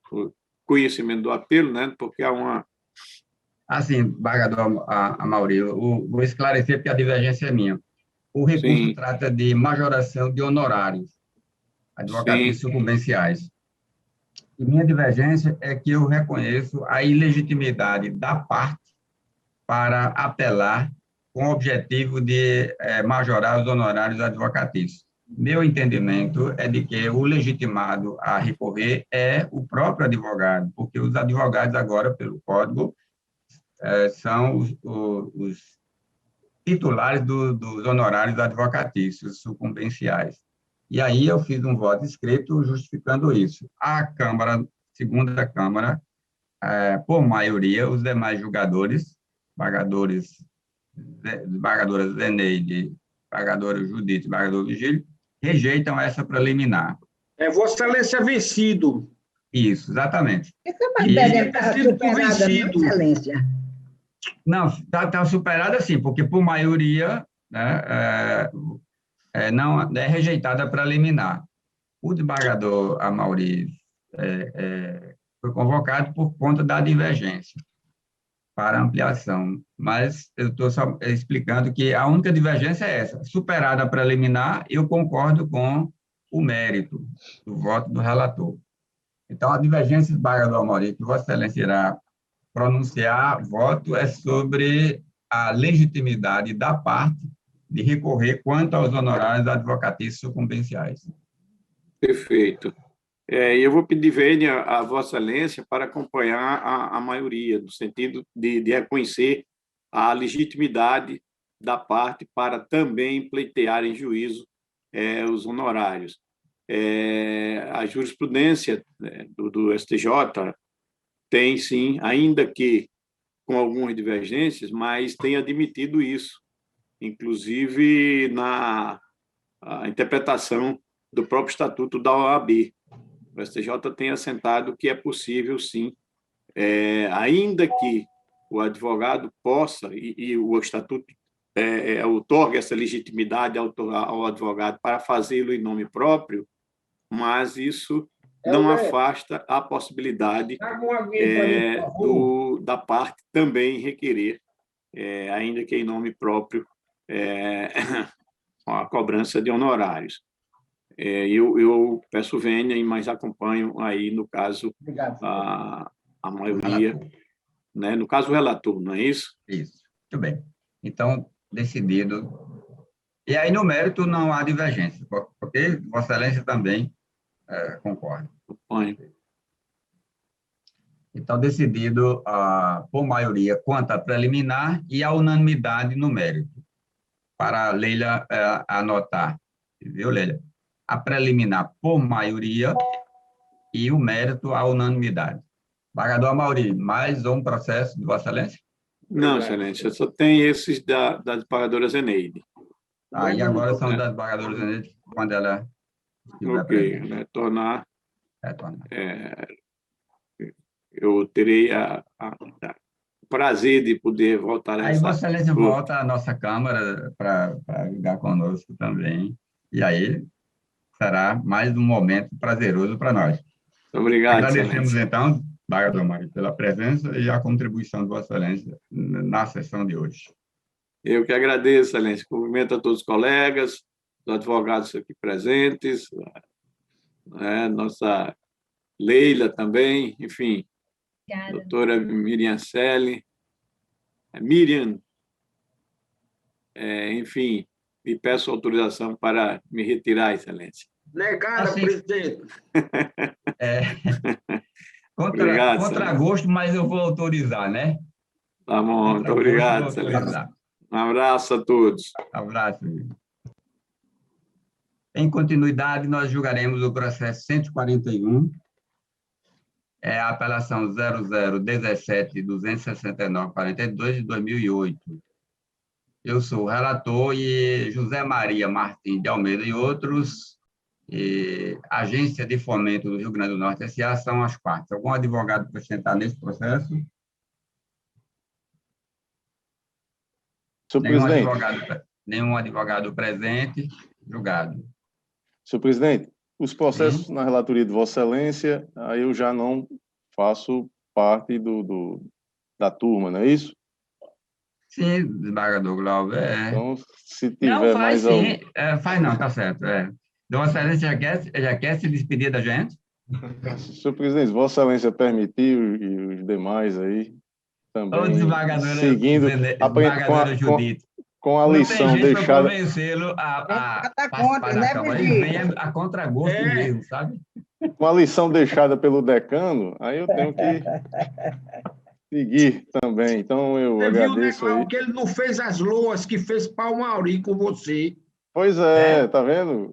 conhecimento do apelo, né? Porque há uma... Assim, desembargador Amaury, vou esclarecer porque a divergência é minha. O recurso trata de majoração de honorários advocatícios sucumbenciais. E minha divergência é que eu reconheço a ilegitimidade da parte para apelar com o objetivo de majorar os honorários advocatícios. Meu entendimento é de que o legitimado a recorrer é o próprio advogado, porque os advogados agora, pelo Código, são os titulares dos honorários advocatícios sucumbenciais. E aí eu fiz um voto escrito justificando isso. A Câmara, segunda Câmara, por maioria, os demais julgadores, desembargadora Zeneide, desembargadora Judite, desembargador Vigílio, rejeitam essa preliminar. Vossa Excelência vencido. Isso, exatamente. Essa matéria está superada, não, Excelência? Não, está superada sim, porque por maioria, né, não é rejeitada a preliminar. O desembargador Amaury foi convocado por conta da divergência para ampliação, mas eu estou só explicando que a única divergência é essa. Superada a preliminar, eu concordo com o mérito do voto do relator. Então, a divergência do desembargador Amaury, que Vossa Excelência irá pronunciar voto, é sobre a legitimidade da parte de recorrer quanto aos honorários advocatícios sucumbenciais. Perfeito. Eu vou pedir vênia a Vossa Excelência para acompanhar a maioria, no sentido de reconhecer a legitimidade da parte para também pleitear em juízo os honorários. A jurisprudência do STJ tem, sim, ainda que com algumas divergências, mas tem admitido isso, inclusive na interpretação do próprio Estatuto da OAB. O STJ tem assentado que é possível, sim, ainda que o advogado possa, e o Estatuto outorga essa legitimidade ao advogado para fazê-lo em nome próprio, mas isso não afasta a possibilidade da parte também requerer, ainda que em nome próprio, a cobrança de honorários. Eu peço vênia, mas acompanho aí, no caso, a maioria, né? No caso, o relator, não é isso? Isso, muito bem. Então, decidido. E aí, no mérito, não há divergência, porque Vossa Excelência também concorda. Então, decidido por maioria quanto à preliminar e a unanimidade no mérito. Para a Leila anotar, viu, Leila? A preliminar por maioria e o mérito à unanimidade. Desembargador Amaury, mais um processo de Vossa Excelência? Não, Excelência, só tem esses da desembargadora Zeneide. E agora são da desembargadora Zeneide, quando ela estiver presente. Retornar. Eu terei o prazer de poder voltar a Aí Vossa Excelência volta à nossa Câmara para ligar conosco também, e aí será mais um momento prazeroso para nós. Obrigado, agradecemos, Excelência. Então, desembargador Amaury, pela presença e a contribuição de Vossa Excelência na sessão de hoje. Eu que agradeço, Excelência. Cumprimento a todos os colegas, os advogados aqui presentes, nossa Leila também, enfim, Obrigada. doutora Miriam Selle, Miriam, enfim, e peço autorização para me retirar, Excelência. Negada, presidente. Contra gosto, mas eu vou autorizar, né? Tá bom, muito obrigado, Excelência. Um abraço a todos. Abraço. Em continuidade, nós julgaremos o processo 141, a apelação 0017-269-42 de 2008. Eu sou o relator e José Maria Martins de Almeida e outros, Agência de Fomento do Rio Grande do Norte, S.A., são as partes. Algum advogado para acrescentar nesse processo? Senhor presidente. Nenhum advogado presente, julgado. Senhor presidente, os processos na relatoria de Vossa Excelência, aí eu já não faço parte da turma, não é isso? Sim, desembargador Glauber. Então, se tiver mais algum... Faz não, tá certo. Vossa Excelência já quer se despedir da gente? Senhor presidente, Vossa Excelência permitiu e os demais aí também, seguindo, com a lição deixada... convencê-lo a participar da Câmara. Ele vem a contragosto mesmo, sabe? Com a lição deixada pelo decano, aí eu tenho que seguir também. Então, eu agradeço aí. Que ele não fez as loas que fez para o Amaury com você. Pois tá vendo?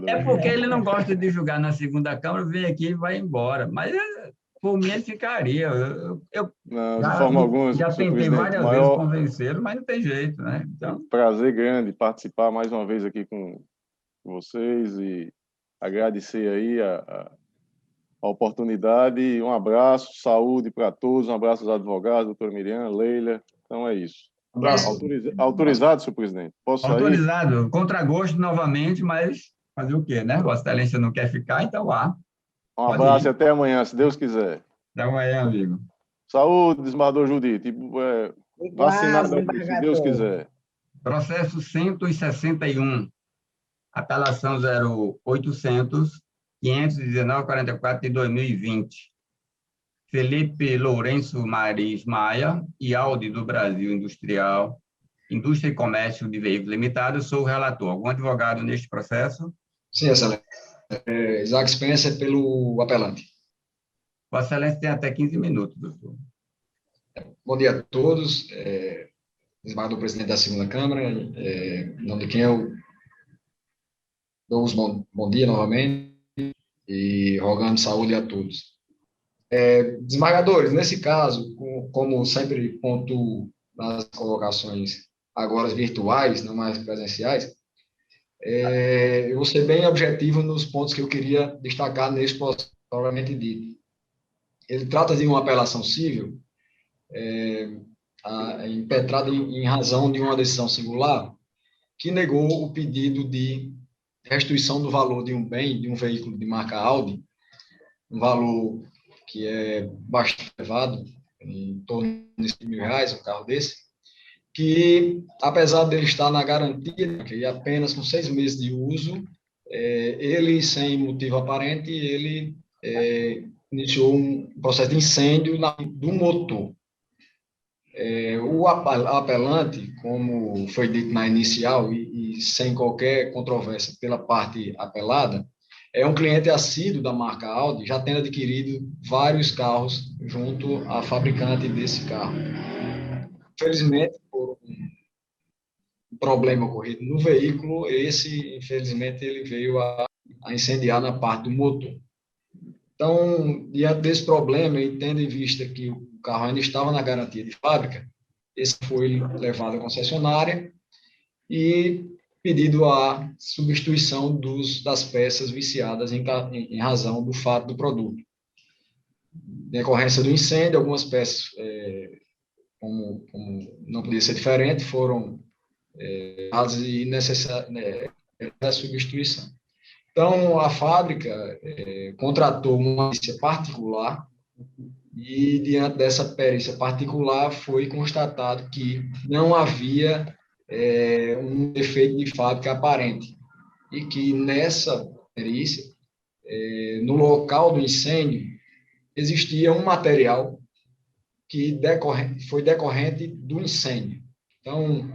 É porque ele não gosta de julgar na segunda Câmara, vem aqui e vai embora. Mas, por mim, ele ficaria. Não, de forma alguma. Já tentei várias vezes convencê-lo, mas não tem jeito, né? Então... Prazer grande participar mais uma vez aqui com vocês e agradecer aí a oportunidade. Um abraço, saúde para todos, um abraço aos advogados, doutora Miriam, Leila. Então, é isso. Autorizado, senhor presidente? Posso sair? Autorizado. Contragosto novamente, mas fazer o quê, né? Vossa Excelência não quer ficar, então vá. Um abraço e até amanhã, se Deus quiser. Até amanhã, amigo. Saúde, desembargador Judite. Vacinado aqui, se Deus quiser. Processo 161. Apelação 0800-519-44 de 2020. Felipe Lourenço Maris Maia e Audi do Brasil Industrial, Indústria e Comércio de Veículos Limitada. Sou o relator. Algum advogado neste processo? Sim, Excelência. Isaac Spencer pelo apelante. Vossa Excelência tem até 15 minutos, doutor. Bom dia a todos. Desembargador presidente da segunda Câmara, em nome de quem eu dou os bom dia novamente e rogando saúde a todos. Desembargadores, nesse caso, como sempre pontuo nas colocações agora virtuais, não mais presenciais, eu vou ser bem objetivo nos pontos que eu queria destacar nesse processo propriamente dito. Ele trata de uma apelação civil impetrada em razão de uma decisão singular que negou o pedido de restituição do valor de um bem, de um veículo de marca Audi, um valor que é bastante elevado, em torno de R$1.000, um carro desse, que, apesar dele estar na garantia, que apenas com 6 meses de uso, ele, sem motivo aparente, ele iniciou um processo de incêndio do motor. O apelante, como foi dito na inicial, e sem qualquer controvérsia pela parte apelada, é um cliente assíduo da marca Audi, já tendo adquirido vários carros junto à fabricante desse carro. Infelizmente, por um problema ocorrido no veículo, infelizmente, ele veio a incendiar na parte do motor. Então, diante desse problema, e tendo em vista que o carro ainda estava na garantia de fábrica, esse foi levado à concessionária e pedido a substituição das peças viciadas em razão do fato do produto. Em decorrência do incêndio, algumas peças, como não podia ser diferente, foram dadas e necessárias a substituição. Então, a fábrica contratou uma perícia particular e, diante dessa perícia particular, foi constatado que não havia um defeito de fábrica aparente e que, nessa perícia, no local do incêndio, existia um material que foi decorrente do incêndio. Então,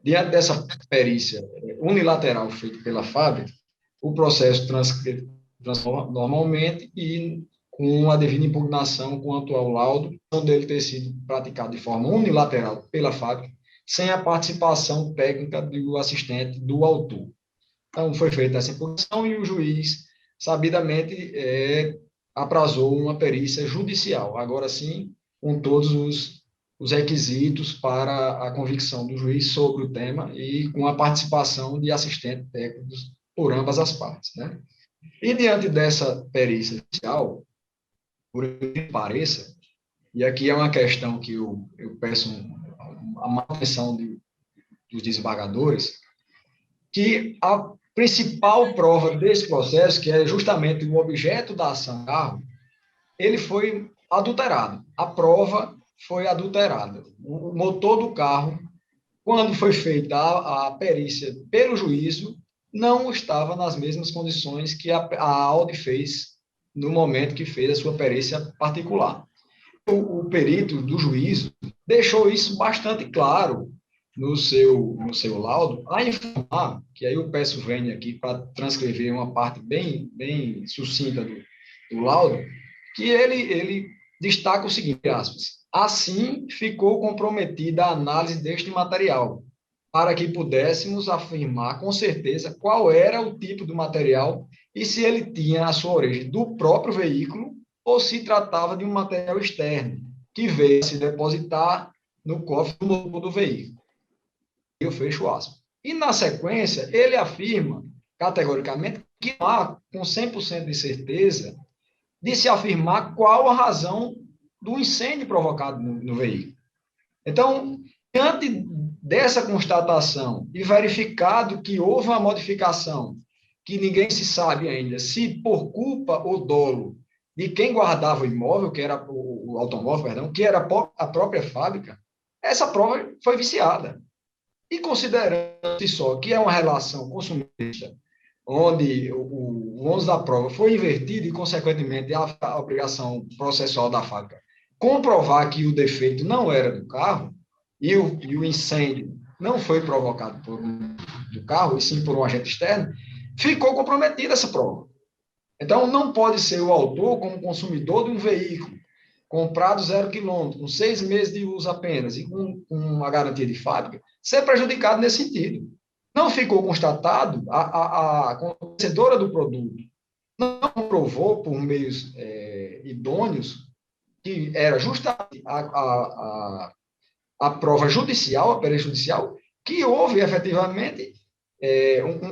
diante dessa perícia unilateral feita pela fábrica, o processo transcorre normalmente e com a devida impugnação quanto ao laudo, dele ter sido praticado de forma unilateral pela fábrica, sem a participação técnica do assistente do autor. Então, foi feita essa impugnação e o juiz, sabidamente, aprazou uma perícia judicial, agora sim, com todos os requisitos para a convicção do juiz sobre o tema e com a participação de assistentes técnicos por ambas as partes, né? E diante dessa perícia judicial, por que pareça, e aqui é uma questão que eu peço a atenção dos desembargadores, que a principal prova desse processo, que é justamente o objeto da ação carro, ele foi adulterado. A prova foi adulterada. O motor do carro, quando foi feita a perícia pelo juízo, não estava nas mesmas condições que a Audi fez no momento que fez a sua perícia particular. O perito do juízo deixou isso bastante claro no seu laudo, a informar, que aí eu peço vênia aqui para transcrever uma parte bem sucinta do laudo, que ele destaca o seguinte, aspas, assim ficou comprometida a análise deste material, para que pudéssemos afirmar com certeza qual era o tipo do material e se ele tinha a sua origem do próprio veículo ou se tratava de um material externo, que veio se depositar no cofre do motor do veículo. Eu fecho aspas. E, na sequência, ele afirma, categoricamente, que não há, com 100% de certeza, de se afirmar qual a razão do incêndio provocado no veículo. Então, diante dessa constatação e verificado que houve uma modificação, que ninguém se sabe ainda, se por culpa ou dolo de quem guardava o imóvel, que era o automóvel, perdão, que era a própria fábrica, essa prova foi viciada. E considerando-se só que é uma relação consumista, onde o ônus da prova foi invertido e, consequentemente, a obrigação processual da fábrica comprovar que o defeito não era do carro e o incêndio não foi provocado do carro, e sim por um agente externo, ficou comprometida essa prova. Então, não pode ser o autor, como consumidor de um veículo, comprado 0 quilômetro, com 6 meses de uso apenas, e com uma garantia de fábrica, ser prejudicado nesse sentido. Não ficou constatado, a conhecedora do produto não comprovou, por meios idôneos, que era justamente a prova judicial, a perícia judicial, que houve efetivamente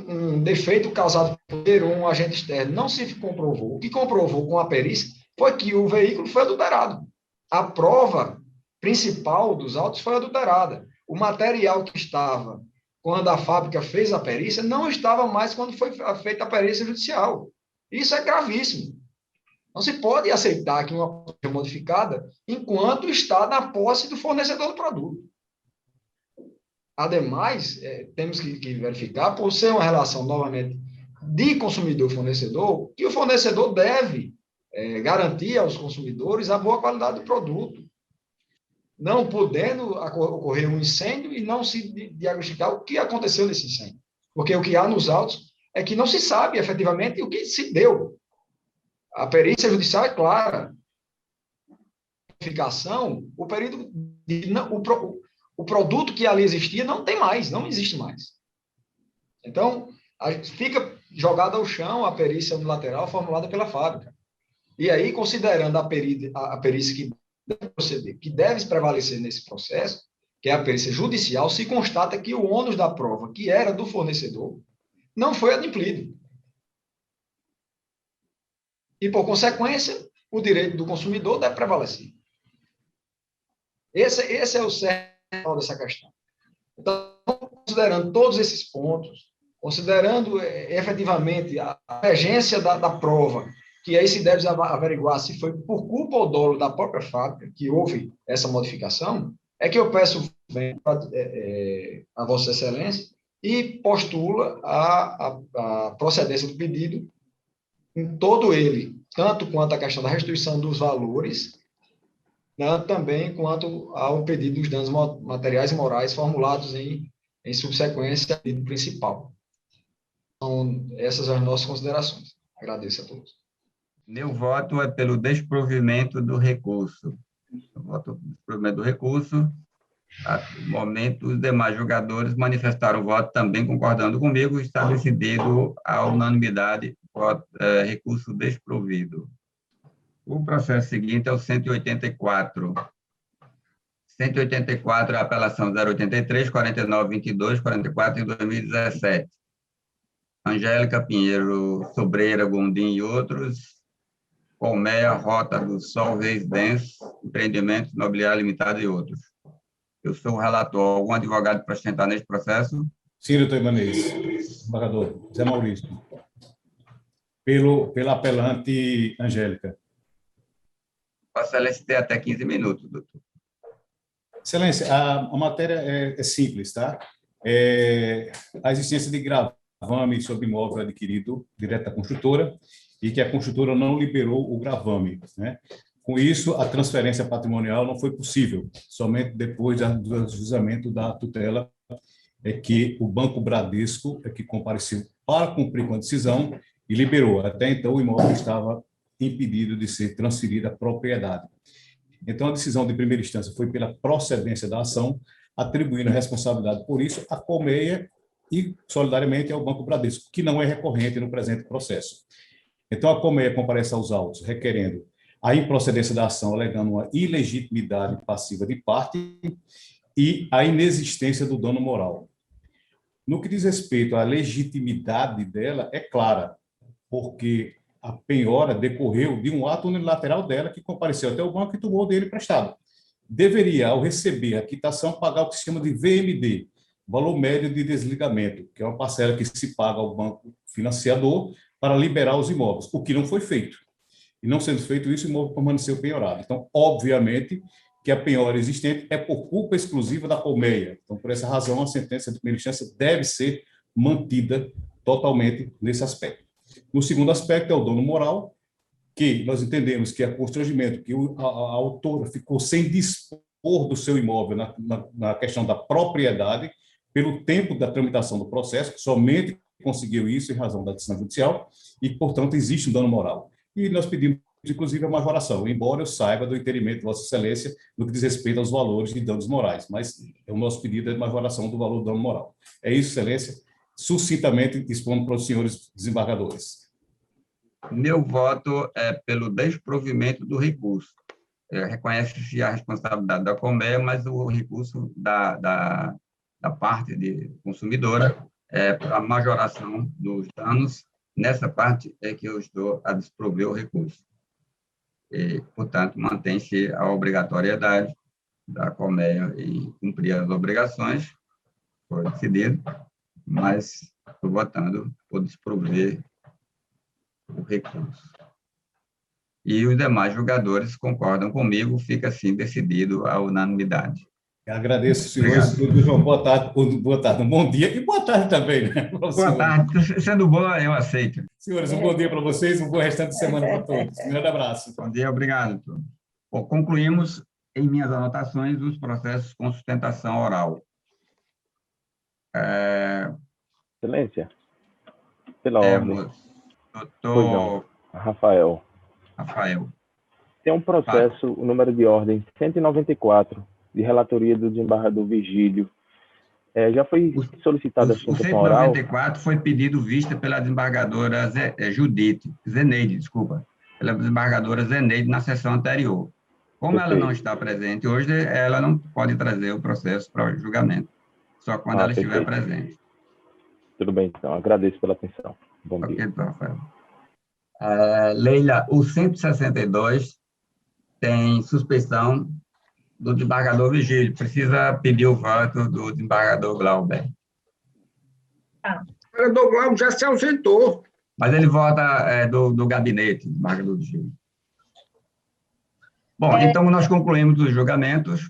um defeito causado por um agente externo. Não se comprovou. O que comprovou com a perícia foi que o veículo foi adulterado. A prova principal dos autos foi adulterada. O material que estava quando a fábrica fez a perícia não estava mais quando foi feita a perícia judicial. Isso é gravíssimo. Não se pode aceitar que uma coisa seja modificada enquanto está na posse do fornecedor do produto. Ademais, temos que verificar, por ser uma relação, novamente, de consumidor-fornecedor, que o fornecedor deve garantir aos consumidores a boa qualidade do produto. Não podendo ocorrer um incêndio e não se diagnosticar o que aconteceu nesse incêndio. Porque o que há nos autos é que não se sabe efetivamente o que se deu. A perícia judicial é clara. O período, o produto que ali existia não tem mais, não existe mais. Então, fica jogada ao chão a perícia unilateral formulada pela fábrica. E aí, considerando a perícia que deve proceder, que deve prevalecer nesse processo, que é a perícia judicial, se constata que o ônus da prova, que era do fornecedor, não foi adimplido. E, por consequência, o direito do consumidor deve prevalecer. Esse é o centro dessa questão. Então, considerando todos esses pontos, considerando efetivamente a emergência da prova, que aí se deve averiguar se foi por culpa ou dolo da própria fábrica que houve essa modificação, é que eu peço a Vossa Excelência e postula a procedência do pedido em todo ele, tanto quanto a questão da restituição dos valores, também quanto ao pedido dos danos materiais e morais formulados em subsequência ao pedido principal. Então, essas são as nossas considerações. Agradeço a todos. Meu voto é pelo desprovimento do recurso. Eu voto pelo desprovimento do recurso. No momento, os demais jogadores manifestaram o voto também concordando comigo, está decidido a unanimidade, recurso desprovido. O processo seguinte é o 184. 184 é a apelação 083, 49, 22, 44 e 2017. Angélica Pinheiro Sobreira, Gondim e outros. Colmeia, Rota do Sol, Residência, Empreendimentos Imobiliário Limitado e outros. Eu sou o relator. Algum advogado para sustentar neste processo? Sim, doutor Ibanez. Embargador, Zé Maurício. Pela apelante Angélica. Vossa Excelência tem até 15 minutos, doutor. Excelência, a matéria é simples, tá? A existência de gravame sobre imóvel adquirido direto da construtora e que a construtora não liberou o gravame, né? Com isso, a transferência patrimonial não foi possível, somente depois do ajuizamento da tutela é que o Banco Bradesco é que compareceu para cumprir com a decisão e liberou. Até então, o imóvel estava impedido de ser transferido à propriedade. Então, a decisão de primeira instância foi pela procedência da ação, atribuindo a responsabilidade por isso à Colmeia e, solidariamente, ao Banco Bradesco, que não é recorrente no presente processo. Então, a Colmeia comparece aos autos, requerendo a improcedência da ação, alegando uma ilegitimidade passiva de parte e a inexistência do dano moral. No que diz respeito à legitimidade dela, é clara, porque a penhora decorreu de um ato unilateral dela que compareceu até o banco e tomou dele emprestado. Deveria, ao receber a quitação, pagar o que se chama de VMD, valor médio de desligamento, que é uma parcela que se paga ao banco financiador para liberar os imóveis, o que não foi feito. E não sendo feito isso, o imóvel permaneceu penhorado. Então, obviamente, que a penhora existente é por culpa exclusiva da Colmeia. Então, por essa razão, a sentença de primeira instância deve ser mantida totalmente nesse aspecto. No segundo aspecto é o dano moral, que nós entendemos que é constrangimento, que a autora ficou sem dispor do seu imóvel na questão da propriedade, pelo tempo da tramitação do processo, somente conseguiu isso em razão da decisão judicial, e, portanto, existe um dano moral. E nós pedimos, inclusive, a majoração, embora eu saiba do entendimento de Vossa Excelência no que diz respeito aos valores de danos morais, mas o nosso pedido é de majoração do valor do dano moral. É isso, Excelência, sucintamente expondo para os senhores desembargadores. Meu voto é pelo desprovimento do recurso. Reconhece-se a responsabilidade da Colmeia, mas o recurso da parte de consumidora é para a majoração dos danos. Nessa parte é que eu estou a desprover o recurso. E, portanto, mantém-se a obrigatoriedade da Colmeia em cumprir as obrigações, foi decidido, mas estou votando por desprover o recurso. E os demais julgadores concordam comigo, fica assim decidido a unanimidade. Eu agradeço, senhores. Boa tarde, um bom dia e boa tarde também, né? Boa tarde. Sendo bom, eu aceito. Senhores, um bom dia para vocês, um bom restante de semana para todos. Um grande abraço. Bom dia, obrigado. Bom, concluímos, em minhas anotações, os processos com sustentação oral. Excelência, pela ordem. Doutor Rafael. Tem um processo, o número de ordem 194, de relatoria do desembargador Vigílio. Já foi solicitada a sustentação oral? O 194 foi pedido vista pela desembargadora Zeneide, pela desembargadora Zeneide na sessão anterior. Como ela não está presente hoje, ela não pode trazer o processo para o julgamento, só quando ela estiver presente. Tudo bem, então. Agradeço pela atenção. Bom dia. Então, Rafael. Leila, o 162 tem suspeição do desembargador Vigílio. Precisa pedir o voto do desembargador Glauber. O desembargador Glauber já se ausentou. Mas ele vota do gabinete, desembargador Vigílio. Bom, então nós concluímos os julgamentos.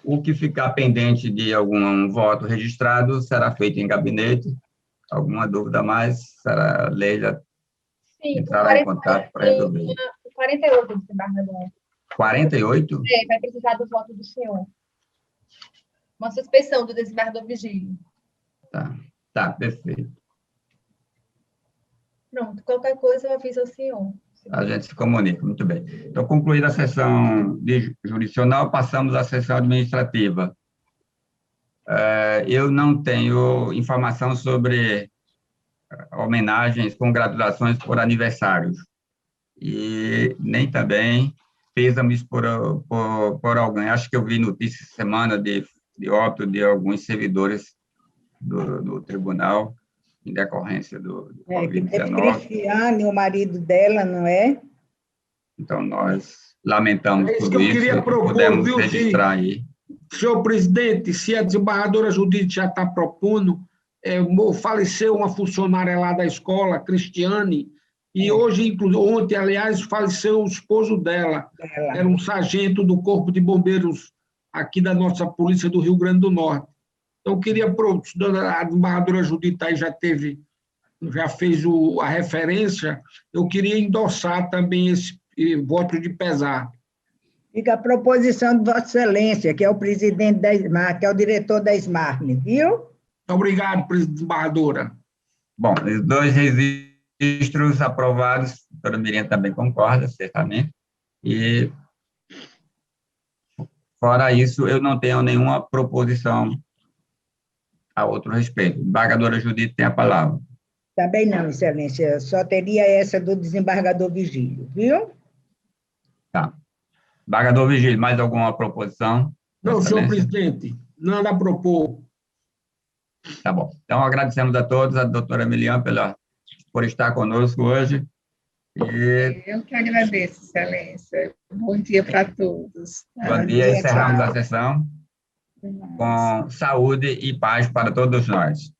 O que ficar pendente de algum voto registrado será feito em gabinete. Alguma dúvida mais, será Leila entrará em contato para resolver. 48, desembargador. 48? Vai precisar do voto do senhor. Uma suspeição do desembargador Vigílio. Tá, perfeito. Pronto, qualquer coisa eu aviso ao senhor. A gente se comunica, muito bem. Então, concluída a sessão jurisdicional, passamos à sessão administrativa. Eu não tenho informação sobre homenagens, congratulações por aniversários. E nem também pêsames por alguém. Acho que eu vi notícia essa semana de óbito de alguns servidores do tribunal, em decorrência do Covid-19. Cristiane, o marido dela, não é? Então, nós lamentamos tudo isso. Queria propor, podemos registrar aí. Senhor presidente, se a desembargadora Judite já está propondo, faleceu uma funcionária lá da escola, Cristiane, e ontem, aliás, faleceu o esposo dela. Era um sargento do Corpo de Bombeiros aqui da nossa Polícia do Rio Grande do Norte. Então, eu queria, a desembargadora Judite aí já fez a referência, eu queria endossar também esse voto de pesar. Fica a proposição de Vossa Excelência, que é o presidente da SMARM, que é o diretor da SMARM, viu? Obrigado, desembargadora. Bom, os dois registros aprovados, a doutora Miriam também concorda, certamente, e, fora isso, eu não tenho nenhuma proposição a outro respeito. A desembargadora Judite tem a palavra. Também não, Excelência, só teria essa do desembargador Vigílio, viu? Tá. Desembargador Vigílio, mais alguma proposição? Não, senhor presidente, nada a propor. Tá bom. Então, agradecemos a todos, a doutora Miriam por estar conosco hoje. Eu que agradeço, Excelência. Bom dia para todos. Bom dia, encerramos a sessão com saúde e paz para todos nós.